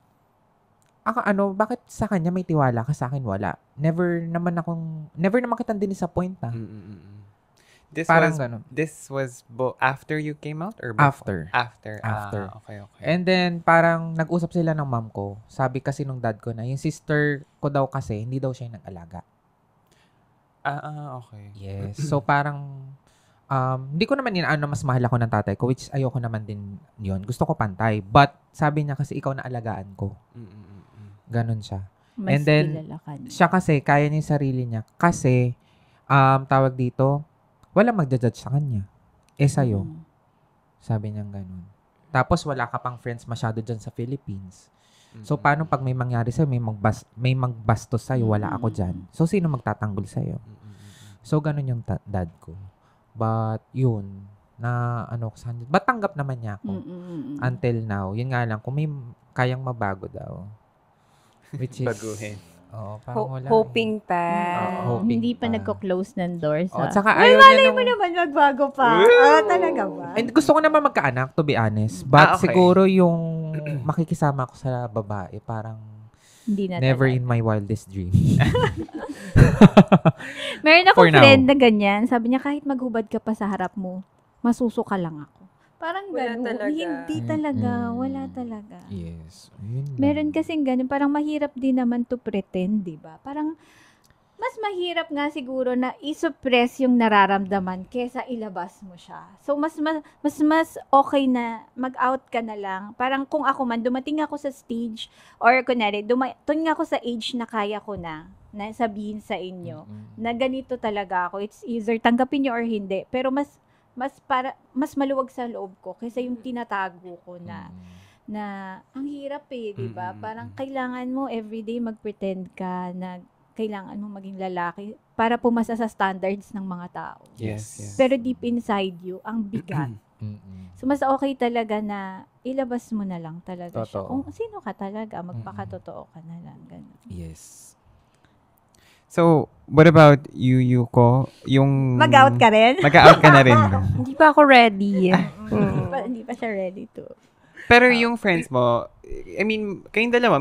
bakit sa kanya may tiwala ka, sa akin wala? Never naman kitang dinisappoint na. This was after you came out or before? After. Okay. And then, parang nag-usap sila ng mom ko. Sabi kasi nung dad ko na, yung sister ko daw kasi, hindi daw siya yung nag-alaga. Okay. Yes. So, parang, hindi ko naman mas mahal ako ng tatay ko, which ayoko naman din yun. Gusto ko pantay. But, sabi niya kasi, ikaw na alagaan ko. Ganon siya. Mas and then, kilala ka niya. siya kasi, kaya niya yung sarili niya. Kasi, tawag dito, wala magja-judge sa kanya. Sa'yo. Sabi niya ganun. Tapos, wala ka pang friends masyado dyan sa Philippines. So, paano pag may mangyari sa'yo, may magbastos sa'yo, wala ako dyan. So, sino magtatanggol sa'yo? So, ganun yung dad ko. But, yun, but tanggap naman niya ako. Until now. Yun nga lang, kung may kayang mabago daw. Which is, baguhin. Parang wala. Hoping pa. Hindi pa nagko-close ng doors. At saka Ay, ayaw malay niya mo naman magbago pa. Talaga ba? And gusto ko naman magkaanak, to be honest. But okay. siguro yung makikisama ko sa babae, parang hindi na never talaga. in my wildest dream. Meron akong friend na ganyan. Sabi niya, kahit maghubad ka pa sa harap mo, masusuka lang ako. Parang gano'n. Hindi talaga. Wala talaga. Yes. Meron kasing gano'n. Parang mahirap din naman to pretend, di ba? Parang mas mahirap nga siguro na i-suppress yung nararamdaman kesa ilabas mo siya. So, mas okay na mag-out ka na lang. Parang kung ako man, dumating ako sa stage or kunwari, dumating ako sa age na kaya ko na sabihin sa inyo na ganito talaga ako. It's either tanggapin nyo or hindi. Pero mas maluwag sa loob ko kaysa yung tinatago ko na ang hirap di ba? Parang kailangan mo everyday mag-pretend ka na kailangan mo maging lalaki para pumasa sa standards ng mga tao. Yes. Pero deep inside you, ang bigat. So, mas okay talaga na ilabas mo na lang talaga siya. Kung sino ka talaga, magpakatotoo ka na lang. Ganun. Yes. So, what about you, Yuko? Yung... Mag-out ka rin? Mag-out ka na rin. Hindi pa ako ready. Hindi pa siya ready to. Pero yung friends mo, I mean, kayong dalawa,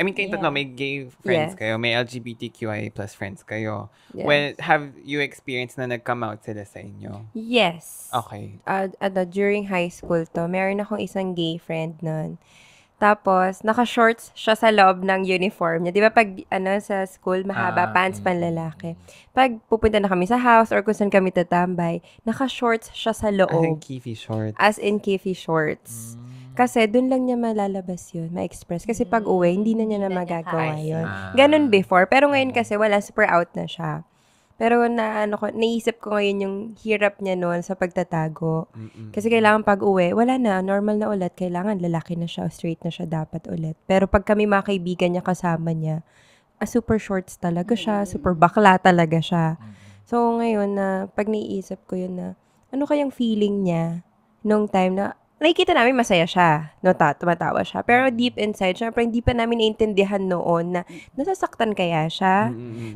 kayong tatlo, may gay friends kayo, may LGBTQI plus friends kayo. Yes. Well, have you experienced na nag-come out sila sa inyo? Yes. Okay. During high school to, meron akong isang gay friend nun. Tapos, naka-shorts siya sa loob ng uniform niya. Di ba pag sa school, mahaba, pants panlalaki. Pag pupunta na kami sa house or kung saan kami tatambay, naka-shorts siya sa loob. As in Kifi shorts. As in Kifi shorts. Kasi doon lang niya malalabas yun, ma-express. Kasi pag uwi, hindi na niya na magagawa yun. Ganun before. Pero ngayon kasi wala, super out na siya. Pero naisip ko ngayon yung hirap niya noon sa pagtatago. Kasi kailangan pag uwi, wala na, normal na ulit. Kailangan lalaki na siya, straight na siya dapat ulit. Pero pag kami mga kaibigan niya kasama niya, super shorts talaga siya, super bakla talaga siya. So, ngayon na, pag naiisip ko yun na, ano kayang feeling niya nung time na, nakikita namin masaya siya, no, tumatawa siya. Pero deep inside, syempre, hindi pa namin naintindihan noon na nasasaktan kaya siya,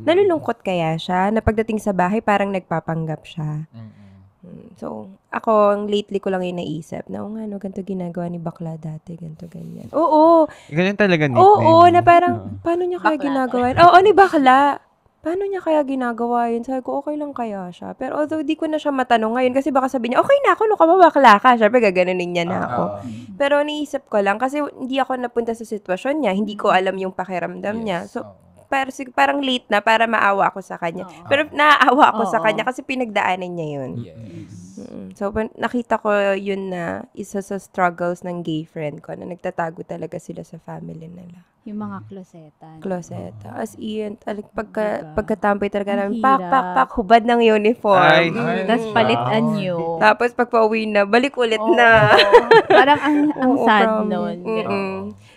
nalulungkot kaya siya, na pagdating sa bahay, parang nagpapanggap siya. So, ako, lately ko lang yung naisip na, no, ganito ginagawa ni bakla dati, ganito, ganyan. Oo. Ganyan talaga nickname. Oo, na parang, paano niya kaya ginagawa yun? Oo, ni bakla. Paano niya kaya ginagawa yun? Sabi ko, okay lang kaya siya. Pero although di ko na siya matanong ngayon kasi baka sabihin niya, okay na ako, no ka ba bakla ka? Siyempre, gaganunin niya na ako. Pero niisip ko lang, kasi hindi ako napunta sa sitwasyon niya, hindi ko alam yung pakiramdam niya. So, parang late na para maawa ako sa kanya. Pero naaawa ako sa kanya kasi pinagdaanan niya yun. So, nakita ko yun na isa sa struggles ng gay friend ko na nagtatago talaga sila sa family nila. Yung mga klosetan. Kloseta. As in, pagkatampay talaga namin, pak, hubad ng uniform. Tapos palitan nyo. Tapos pagpa-uwi na, balik ulit na. Parang ang sad nun.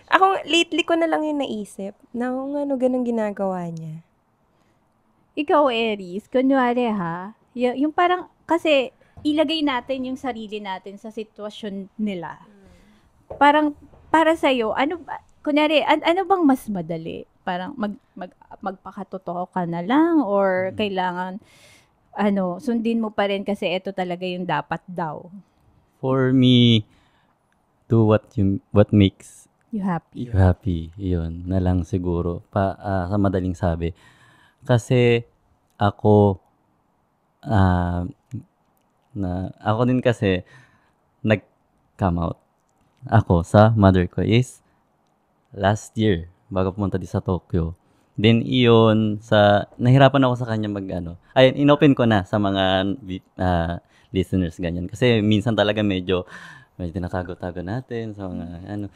Ako, lately ko na lang yung naisip na ganun ginagawa niya. Ikaw, Aries, kunwari yung parang, kasi ilagay natin yung sarili natin sa sitwasyon nila. Parang, para sa'yo, kunwari, ano bang mas madali? Parang magpakatotoo ka na lang or kailangan, sundin mo pa rin kasi ito talaga yung dapat daw? For me, do what makes you happy. You happy. Yun, na lang siguro. Sa madaling sabi. Kasi, ako din kasi, nag-come out. Ako sa mother ko is, last year, bago pumunta di sa Tokyo. Then, iyon, nahirapan ako sa kanya ayun, inopen ko na sa mga listeners, ganyan. Kasi, minsan talaga medyo tinatago-tago natin sa mga,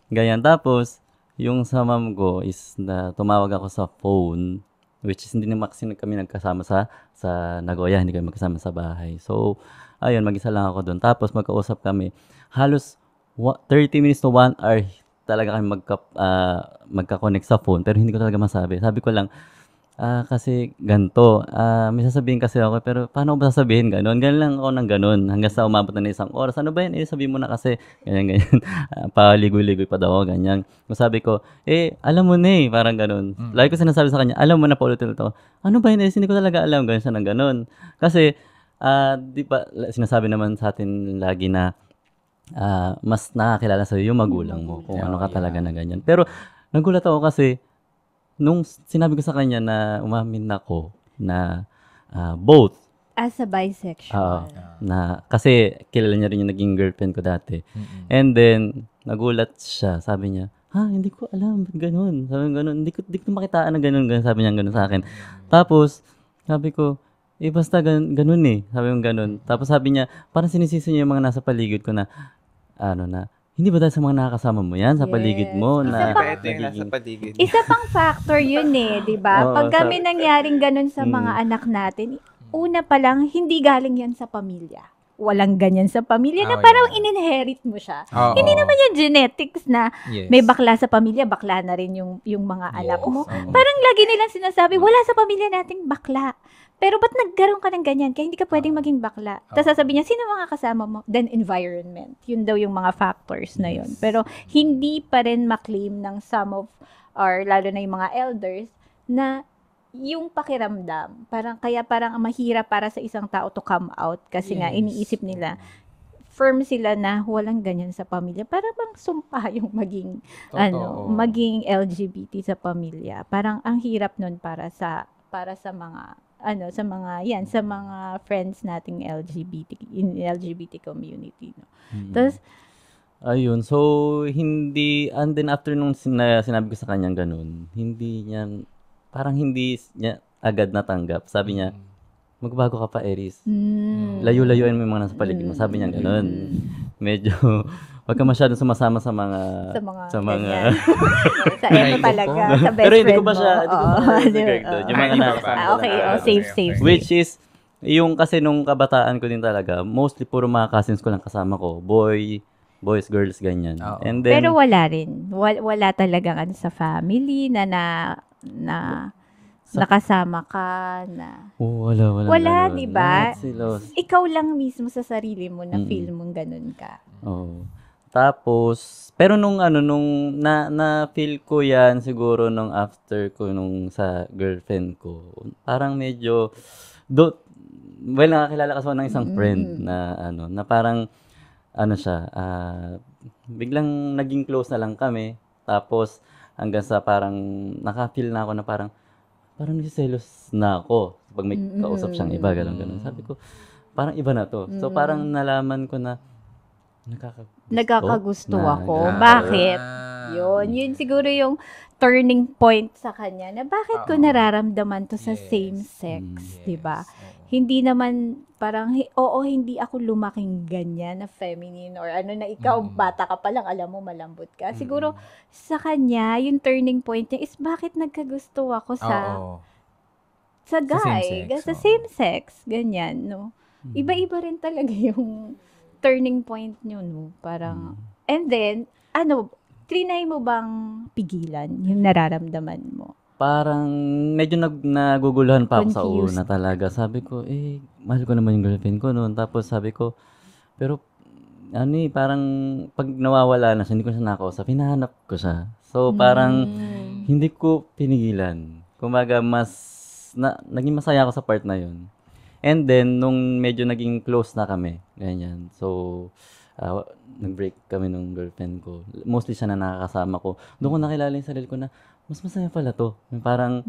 ganyan. Tapos, yung sa mom ko is tumawag ako sa phone, which is hindi naman kasi kami nagkasama sa Nagoya, hindi kami magkasama sa bahay. So, ayun, mag-isa lang ako doon. Tapos, magkausap kami. Halos 30 minutes to 1 hour talaga kami magka-connect sa phone, pero hindi ko talaga masabi. Sabi ko lang, kasi ganito, may sasabihin kasi ako, pero paano ko ba sasabihin ganon? Ganun lang ako ng ganon, hanggang sa umabot na isang oras. Ano ba yan? Sabihin mo na kasi, ganyan. Paligoy-ligoy pa daw ako, ganyan. Sabi ko, alam mo na parang ganon. Lagi ko sinasabi sa kanya, alam mo na paulit-ulit ako. Ano ba yan? Hindi ko talaga alam, ganyan siya ng ganon. Kasi, di ba, sinasabi naman sa atin lagi na, mas nakakilala sa'yo yung magulang mo, kung ano ka talaga na ganyan. Pero, nagulat ako kasi, nung sinabi ko sa kanya na umamin ako na both. As a bisexual. Kasi kilala niya rin yung naging girlfriend ko dati. And then, nagulat siya. Sabi niya, hindi ko alam, ganun. Sabi niya, ganun. Hindi ko makitaan na ganun. Sabi niya ganun sa akin. Tapos, sabi ko, basta ganun Sabi niya ganun. Tapos sabi niya, parang sinisisi niya yung mga nasa paligid ko na, hindi ba dahil sa mga nakakasama mo yan sa paligid mo? Isa pang factor yun di ba? Pag kami nangyaring ganun sa mga anak natin, una pa lang, hindi galing yan sa pamilya. Walang ganyan sa pamilya na parang in-inherit mo siya. Hindi naman yung genetics na may bakla sa pamilya, bakla na rin yung mga anak mo. Parang lagi nilang sinasabi, wala sa pamilya nating bakla. Pero ba't nagkaroon ka ng ganyan? Kaya hindi ka pwedeng maging bakla. Tapos sasabihin niya, sino mga kasama mo? Then environment. Yun daw yung mga factors na yun. Pero hindi pa rin maklaim ng some of, or lalo na yung mga elders, na yung pakiramdam. Kaya parang mahirap para sa isang tao to come out. Kasi nga, iniisip nila, firm sila na walang ganyan sa pamilya. Para bang sumpa yung maging LGBT sa pamilya. Parang ang hirap nun para sa mga sa mga friends nating LGBT community, no. Tapos ayun, so hindi, and then after nung sinabi ko sa kanya ganun, hindi niya agad natanggap. Sabi niya, magbago ka pa, Aries. Layo-layuin mo yung mga nasa paligid mo. Sabi niya ganun. Medyo wag ka masyadong sumasama sa mga sa ito talaga, sa best friend mo. Pero hindi ko ba siya, yung mga safe. Which is, yung kasi nung kabataan ko din talaga, mostly puro mga cousins ko lang kasama ko. Boys, girls, ganyan. And then, pero wala rin. Wala talagang sa family na nakasama ka na. Wala. Wala, di ba? Lahat sila. Ikaw lang mismo sa sarili mo na feel mong ganun ka. Oo. Tapos, pero nung na-feel ko yan siguro nung after ko nung sa girlfriend ko. Parang medyo, nakakilala kasi ng isang friend na parang, siya, biglang naging close na lang kami. Tapos, hanggang sa parang, naka-feel na ako na parang nagsiselos na ako pag may kausap siyang iba, gano'n. Sabi ko, parang iba na to. So, parang nalaman ko na, nagkakagusto ako. Bakit? Yun siguro yung turning point sa kanya na bakit ko nararamdaman to sa same sex, di ba? Hindi naman parang, hindi ako lumaking ganyan na feminine or na ikaw, bata ka pa lang, alam mo, malambot ka. Siguro, sa kanya, yung turning point niya is bakit nagkagusto ako sa guy, sa same sex, ganyan, no? Iba-iba rin talaga yung turning point nyo, no? Parang, and then, trinay mo bang pigilan yung nararamdaman mo? Parang medyo naguguluhan pa ako sa una talaga. Sabi ko, mahal ko naman yung girlfriend ko noon. Tapos sabi ko, pero parang pag nawawala na siya, hindi ko siya nakausap, hinahanap ko siya. So parang hindi ko pinigilan. Kumbaga naging masaya ako sa part na yun. And then, nung medyo naging close na kami, ganyan. So, nag-break kami nung girlfriend ko. Mostly siya na nakakasama ko. Doon ko nakilala yung sarili ko na, mas masaya pala to. Parang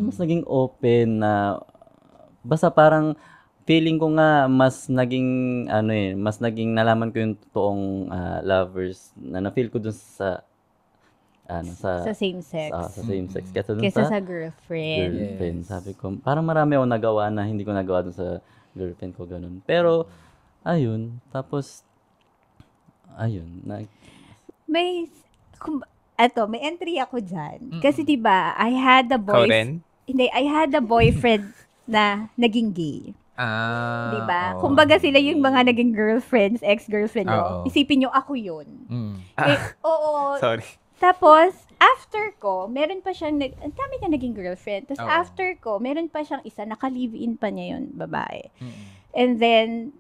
mas naging open na, basta parang, feeling ko nga, mas naging nalaman ko yung totoong lovers na na-feel ko dun sa same sex. Sa same sex. Kesa sa girlfriend. Yes. Sabi ko, parang marami akong nagawa na hindi ko nagawa dun sa girlfriend ko, ganun. Pero, ayun. Tapos, ayun. May entry ako dyan. Kasi diba, I had a boyfriend na naging gay. Diba? Kumbaga sila yung mga naging girlfriends, ex-girlfriend mo. Isipin nyo, ako yun. Sorry. Tapos, after ko, meron pa siyang, ang dami niya naging girlfriend. Tapos after ko, meron pa siyang isa, naka-live-in pa niya yun, babae. And then,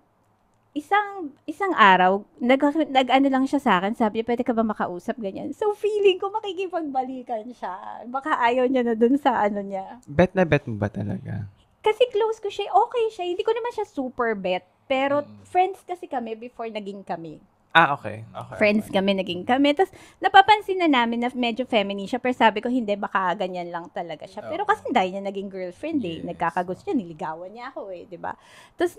isang araw, nag-ano lang siya sa akin, sabi niya, pwede ka ba makausap, ganyan. So, feeling ko makikipagbalikan siya. Baka ayaw niya na dun sa niya. Bet na bet mo ba talaga? Kasi close ko siya, okay siya. Hindi ko naman siya super bet. Pero, friends kasi kami before naging kami. Okay. Friends kami, naging kami. Tapos, napapansin na namin na medyo feminine siya. Pero sabi ko, hindi, baka ganyan lang talaga siya. Pero kasi dahil niya naging girlfriend nagkakagusto niya, niligawan niya ako diba? Tapos,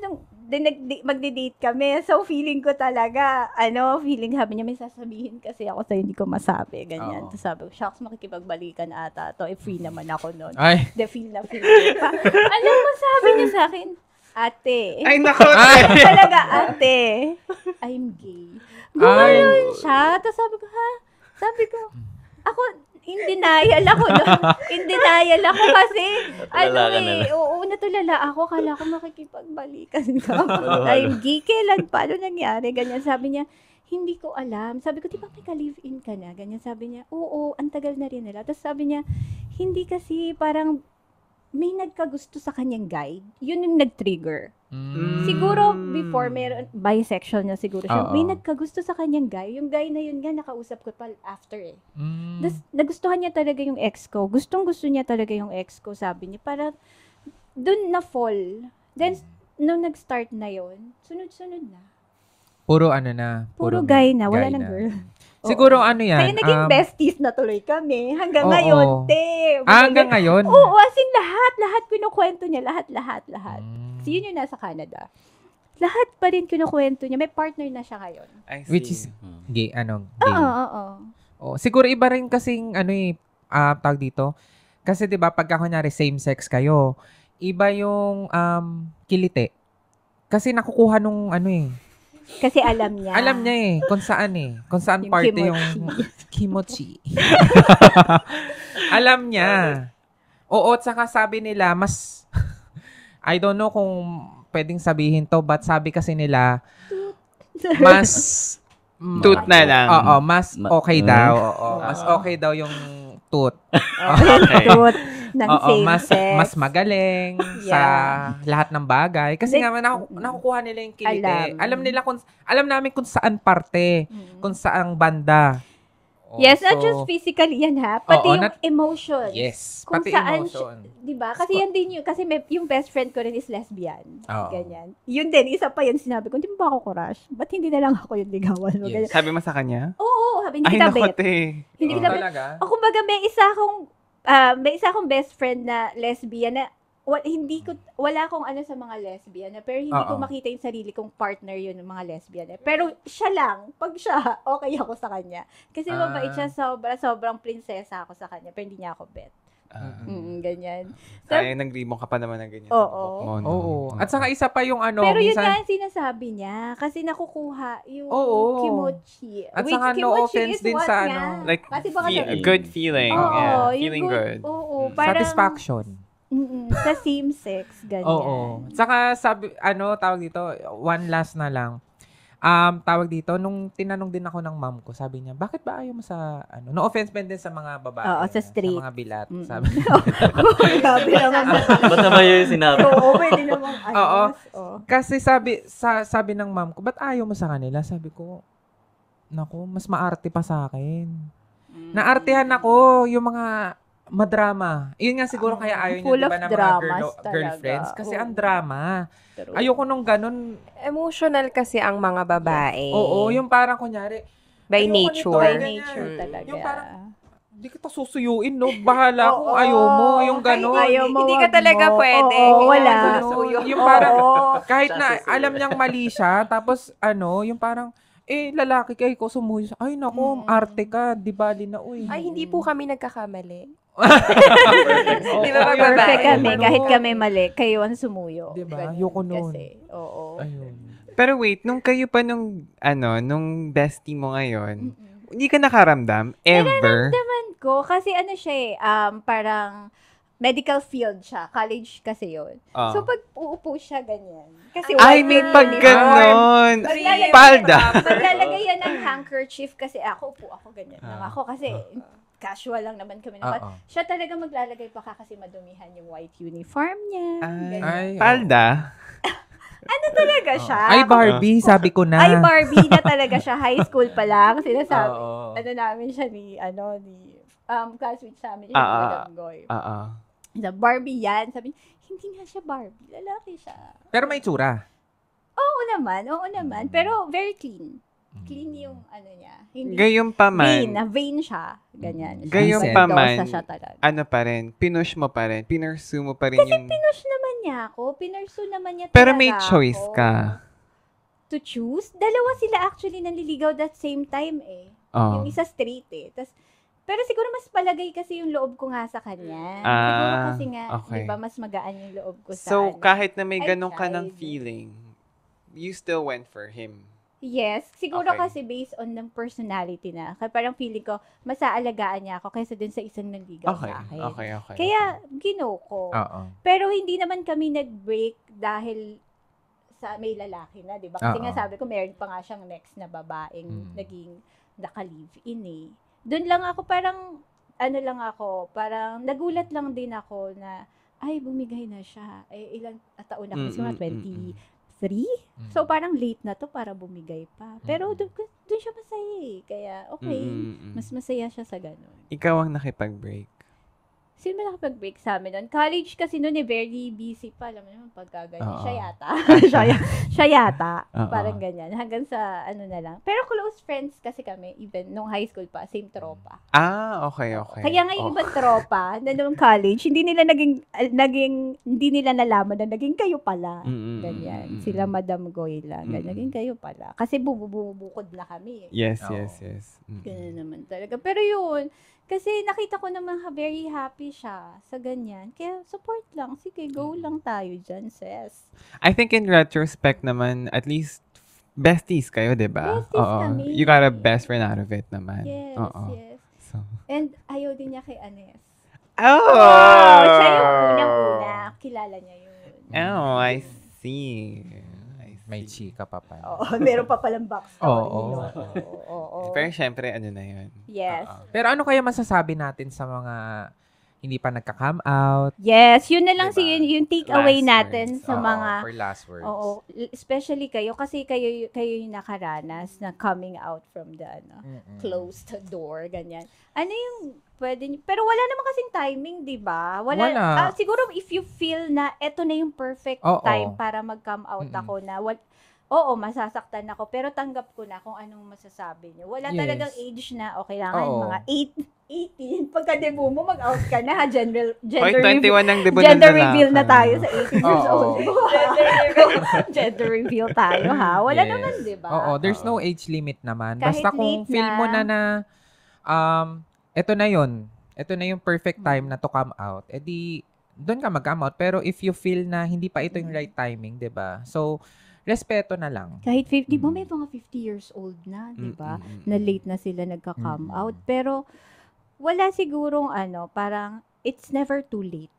magde-date kami. So, feeling ko talaga, sabi niya, may sasabihin kasi ako sa'yo, hindi ko masabi, ganyan. Tapos sabi ko, shucks, makikipagbalikan ata to. Free naman ako noon. Feel na. Alam mo, sabi niya sa akin, ate. Ay, nako. Talaga, ate. I'm gay. Gumanon siya. Tapos sabi ko, ako, in denial ako kasi, natulala ako. Kala ko makikipagbalikan ka. I'm gay. Kailan? Paano nangyari? Ganyan. Sabi niya, hindi ko alam. Sabi ko, di ba may ka-live-in ka na? Ganyan. Sabi niya, oo, ang tagal na rin nila. Tapos sabi niya, hindi kasi parang, may nagkagusto sa kanyang guy. Yun yung nag-trigger. Siguro, before, bisexual na siguro siya. May nagkagusto sa kanyang guy. Yung guy na yun nga, nakausap ko pa after Tapos, nagustuhan niya talaga yung ex ko. Gustong-gusto niya talaga yung ex ko, sabi niya. Para, dun na-fall. Then, nung nag-start na yun, sunod-sunod na. Puro na. Puro guy na. Wala na girl. Siguro yan. Kaya naging besties na tuloy kami. Hanggang ngayon, hanggang ngayon? Oo, as in lahat kinukwento niya. Lahat. So, yun yung nasa Canada. Lahat pa rin kinukwento niya. May partner na siya ngayon. Which is gay, gay. Oo. Siguro iba rin kasing, tawag dito. Kasi 'di ba pagka kunyari same sex kayo, iba yung kilite. Kasi nakukuha nung kasi alam niya. Alam niya kung saan Kung saan yung parte kimochi. Yung kimochi. Alam niya. Oo, at saka sabi nila, mas, I don't know kung pwedeng sabihin to, but sabi kasi nila, mas, tooth na lang. Oo, mas okay daw. Oo, mas okay daw yung tooth. Okay. Tooth. ng Oo, same mas sex. mas magaling sa lahat ng bagay kasi nga nakukuha nila yung kilite. Alam namin kung saan parte, kung saang banda. Yes, not just physically yan ha, pati yung emotions. Yes, kung pati saan emotion. Diba? Kasi yan din yung, kasi yung best friend ko rin is lesbian. Ganyan. Yun din, isa pa yun sinabi ko, hindi mo ba ako crush? Ba't hindi na lang ako yung ligawan mo? Yes. Sabi mo sa kanya? Oo, sabi, hindi kita bet. Hindi kita bet. O kumbaga, may isa akong best friend na lesbian na wala akong ano sa mga lesbian na, pero hindi ko makita yung sarili kong partner yun ng mga lesbian eh. Pero siya lang, pag siya, okay ako sa kanya. Kasi mabait siya, sobrang prinsesa ako sa kanya, pero hindi niya ako bet. Ganyan. So, ay, nag-ribbon ka pa naman ng ganyan. Oo. At saka isa pa yung ano, pero yun nga sinasabi niya, kasi nakukuha yung kimochi. At saka no offense din sa ano, like good feeling. Feeling good. Oo, parang satisfaction. Sa same sex, ganyan. Oo. Saka tawag dito, one last na lang. Tawag dito, nung tinanong din ako ng mom ko, sabi niya, bakit ba ayaw mo sa, no offense din sa mga babae. Sa street. Sa mga bilat. Sabi Grabe naman. Ba't naman yun yung sinabi? Oo, pwede naman. Oo. Kasi sabi ng mom ko, ba't ayaw mo sa kanila? Sabi ko, naku, mas maarte pa sa akin. Naartehan ako, yung mga madrama. Yun nga siguro kaya ayaw niya, diba, ng mga girlfriends. Kasi ang drama. Ayoko nung ganun. Emotional kasi ang mga babae. Oo, yung parang kunyari. By nature. By nature talaga. Yung parang, hindi kita susuyuin, no? Bahala kung ayaw mo. Yung ganun. Hindi ka talaga pwede. Wala. Yung parang, kahit na alam niyang mali siya, tapos yung parang, lalaki kayo ko sumuyo. Ay, naku, arte ka. Di bali na, uy. Ay, hindi po kami nagkakamali. Di ba perfect kami, kahit kami mali, kayo ang sumuyo. Di ba? Ayoko nun. Ayun. Pero wait, nung kayo pa nung bestie mo ngayon, hindi ka nakaramdam? Ever? Nararamdaman ko, kasi siya parang medical field siya. College kasi yun. So, pag uupo siya, ganyan. Kasi may pag ganon. Palda. Maglalagay yan ng handkerchief kasi upo ako, ganyan lang ako. Kasi casual lang naman kami naman. Siya talaga maglalagay pa kasi madumihan yung white uniform niya. Palda? Talaga siya? Ay, Barbie, sabi ko na. Ay, Barbie na talaga siya. High school pa lang. Sinasabi. Namin siya ni classmate sa amin. Yung Goy. Barbie yan. Sabi, hindi nga siya Barbie. Lalaki siya. Pero may tsura. Oo naman. Pero very clean. Clean yung niya. Hindi, gayong pa man. Vain siya. Ganyan. Gayong pa man. Siya talaga. Pa rin? Pinush mo pa rin? Pinursue mo pa rin kasi yung... Kasi pinush naman niya ako. Pinursue naman niya pero talaga may choice ako. Ka. To choose? Dalawa sila actually nanliligaw that same time eh. Yung isa straight eh. Pero siguro mas palagay kasi yung loob ko nga sa kanya. Siguro kasi nga, di ba, mas magaan yung loob ko sa So, kahit na may ganun ka ng feeling, you still went for him? Yes. Siguro kasi based on ng personality na. Kaya parang feeling ko, mas aalagaan niya ako kaysa dun sa isang nanligaw sa akin. Okay. Kaya, ko. Pero hindi naman kami nag-break dahil sa may lalaki na, di ba? Kasi nga sabi ko, meron pa nga siyang next na babaeng naging naka-live-in eh. Doon lang ako parang, parang nagulat lang din ako na, ay, bumigay na siya. Ilang taon na kasi mga 23? So, parang late na to para bumigay pa. Pero doon siya masaya eh. Kaya, okay. Mas masaya siya sa ganun. Ikaw ang nakipag-break. Sino ba nakapag-break sa amin nun? College kasi nun very busy pa. Alam mo naman, pagkaganyan. Siya yata. siya yata. Parang ganyan. Hanggang sa na lang. Pero close friends kasi kami, even nung high school pa, same tropa. Okay. Kaya nga yung ibang tropa, na nung college, hindi nila nalaman na naging kayo pala. Ganyan. Sila Madam Goy lang. Naging kayo pala. Kasi bubukod na kami. Yes. Ganyan naman talaga. Pero yun, kasi nakita ko naman very happy siya sa ganyan. Kaya support lang. Sige, go lang tayo dyan, sis. I think in retrospect naman, at least besties kayo, diba? Besties kami. You got a best friend out of it naman. Yes. So. And ayaw din niya kay Anes. Siya yung unang-una. Kilala niya yun. I see. May chika pa pa. Meron pa palang backstory. Pero syempre, na yun. Yes. Pero ano kaya masasabi natin sa mga hindi pa nagka-come out. Yes, yun na lang Diba? yung take away Last natin words. sa mga For last words. Oo, especially kayo kasi kayo yung nakaranas na coming out from the closed door ganyan. Ano yung pwede pero wala naman kasing timing, 'di ba? Wala. Siguro if you feel na eto na yung perfect time para mag-come out ako na oo, masasaktan ako pero tanggap ko na kung anong masasabi niyo. Wala talagang age na kailangan mga 18 pagka-debut mo mag-out ka na ha, gender 21 ang debut gender reveal na tayo sa 18 years old. Gender reveal tayo ha. Wala naman, 'di ba? Oo, there's no age limit naman. Kahit Basta kung feel mo na ito na yun. Ito na yung perfect time na to come out. Edi doon ka mag-come out. Pero if you feel na hindi pa ito yung right timing, 'di ba? So respeto na lang. Kahit 50, ba may mga 50 years old na, 'di ba? Na late na sila nagka-come out. Pero wala sigurong parang it's never too late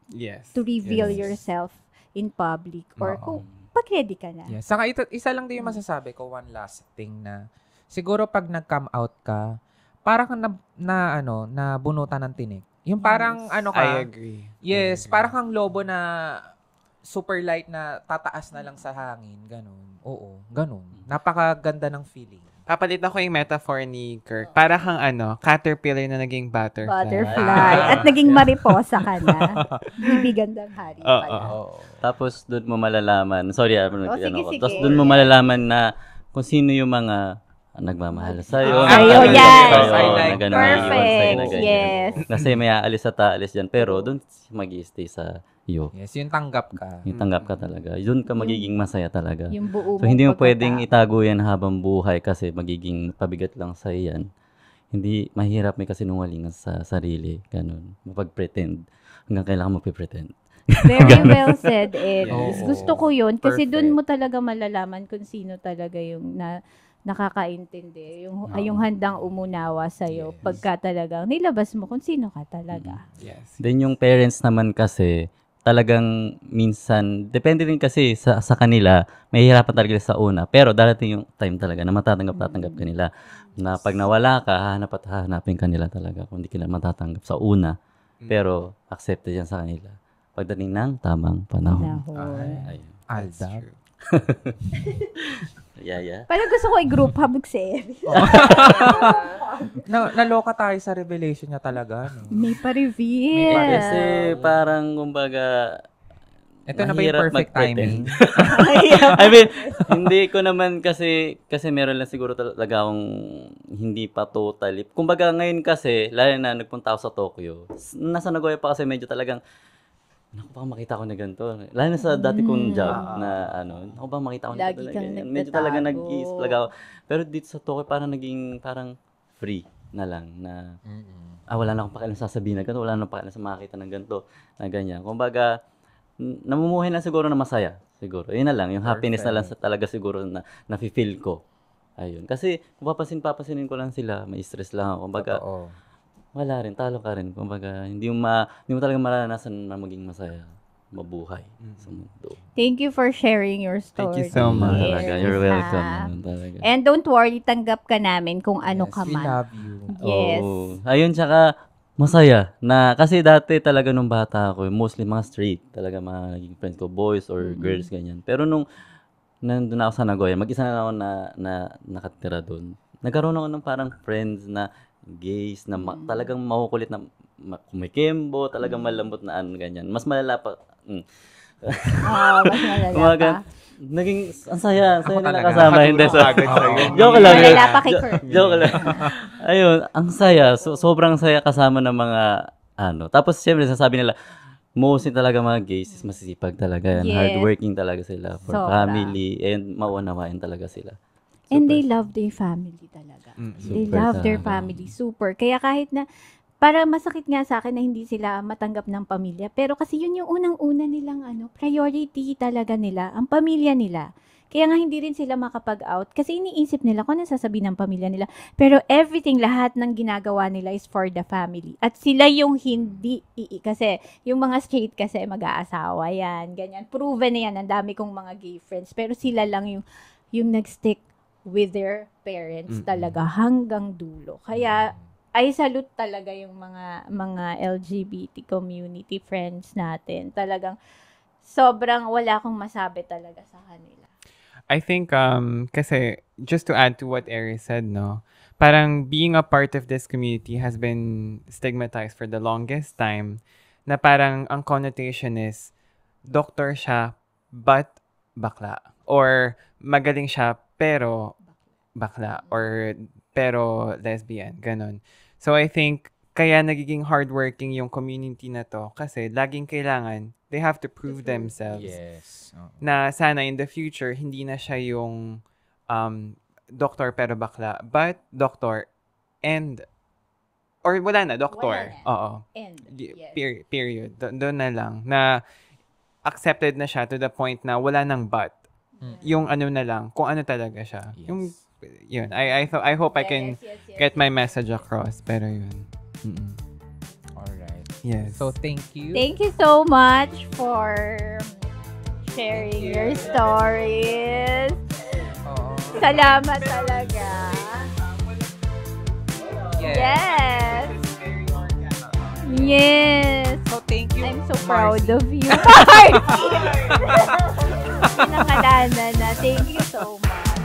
to reveal yourself in public or kung pag-ready ka na. Yes. Saka isa lang din yung masasabi ko, one last thing na siguro pag nag-come out ka, parang na bunutan ng tinik. Yung parang I agree. Yes, parang kang lobo na super light na tataas na lang sa hangin, ganun. Oo, ganun. Napakaganda ng feeling. Papalit ako yung metaphor ni Kirk. Para kang caterpillar na naging Butterfly. At naging mariposa ka na. Bibigandang hari pala. Tapos doon mo malalaman, sorry, sige. Tapos doon mo malalaman na kung sino yung mga nagmamahal sa'yo. Yan. Perfect. Yes. Kasi may aalis at aalis dyan. Pero doon mag-i-stay sa iyo. Yes, yung tanggap ka. Yung tanggap ka talaga. Doon ka magiging masaya talaga. Yung buo So, hindi mo pwedeng itago yan habang buhay kasi magiging pabigat lang sa iyan. Hindi, mahirap may kasinungalingan sa sarili. Ganun. Mapag-pretend. Hanggang kailangan mo pretend. Very well said, Aries. Gusto ko yun. Kasi Perfect. doon mo talaga malalaman kung sino talaga yung nakakaintindi. Yung handang umunawa sa'yo. Pagka talagang nilabas mo kung sino ka talaga. Yes. Then yung parents naman kasi, talagang minsan, depende rin kasi sa kanila, may hirapan talaga sa una. Pero darating yung time talaga na matatanggap ka nila. Na pag nawala ka, hahanapin ka nila talaga kung hindi ka matatanggap sa una. Pero accepted yan sa kanila. Pagdating ng tamang panahon. Ayun. Aldab. Yeah. Parang gusto ko i-group hug si Aries. Naloka tayo sa revelation niya talaga. No? May pa-reveal. Kasi parang, kumbaga, ito na ba yung perfect timing? I mean, hindi ko naman kasi meron lang siguro talaga akong hindi pa totally. Kumbaga ngayon kasi, lalo na nagpunta ako sa Tokyo, nasa Nagoya pa kasi medyo talagang, baka makita ko na ganito. Lalo na sa dati kong job na baka makita ko na ganito. Medyo talaga nag-iis talaga ako. Pero dito sa Tokyo, parang free na lang na, wala na akong pakialam sasabihin na ganito, wala na akong pakialam sa makakita ng ganito, na ganyan. Kumbaga, namumuhay na siguro na masaya. Siguro. Yun na lang. Yung happiness na lang talaga siguro na nafe-feel ko. Ayun. Kasi, kung papasinin ko lang sila, may stress lang ako. Kumbaga, wala rin. Talo ka rin. Kumbaga, hindi mo talaga maranasan na maging masaya. Mabuhay sa mundo. Thank you for sharing your story. Thank you so much. Talaga. You're welcome. Talaga. And don't worry, tanggap ka namin kung ano ka We man. love you. Yes. Ayun, tsaka, masaya na kasi dati talaga nung bata ako, mostly mga straight talaga mga naging friends ko, boys or girls ganyan. Pero nung nandun ako sa Nagoya, mag-isa na ako na nakatira doon. Nagkaroon ako ng parang friends na gays na talagang makukulit na kumikembo, talagang malambot na ganyan. Mas malala pa. Mas malala pa. Naging ang saya nila talaga. kasama hindi sa joke lang. Malala pa kay Kurt. Joke lang. Ayun, ang saya. Sobrang saya kasama ng mga Tapos siyempre sasabi nila, mostly talaga mga gays is masisipag talaga. Yes. Hardworking talaga sila for Sobra. family and mauunawain talaga sila. And they love their family talaga. They Super love their talaga. family. Super. Kaya kahit na, para masakit nga sa akin na hindi sila matanggap ng pamilya. Pero kasi yun yung unang-una nilang priority talaga nila. Ang pamilya nila. Kaya nga hindi rin sila makapag-out. Kasi iniisip nila kung ano sasabihin ng pamilya nila. Pero everything, lahat ng ginagawa nila is for the family. At sila yung hindi kasi yung mga straight kasi mag-aasawa yan. Ganyan. Proven na yan. Ang dami kong mga gay friends. Pero sila lang yung nag-stick with their parents talaga hanggang dulo. Kaya I salute talaga yung mga LGBT community friends natin. Talagang sobrang wala akong masabi talaga sa kanila. I think kasi just to add to what Aries said, no, parang being a part of this community has been stigmatized for the longest time, na parang ang connotation is doctor siya but bakla, or magaling siya pero bakla, or pero lesbian, ganon. So I think kaya nagiging hardworking yung community na to kasi laging kailangan they have to prove themselves. Yes. Na sana in the future hindi na siya yung doctor pero bakla, but doctor and or wala na doctor. Oo. And yes. Period. Doon na lang na accepted na siya to the point na wala nang but. Yung ano na lang kung ano talaga siya. Yes. Yung yun. I hope I can get my message across, pero yun. Alright. Yes. So, thank you. Thank you so much for sharing your stories. Salamat talaga. Yes. Yes. So, thank you. I'm so proud of you. Pinangalanan na. Thank you so much.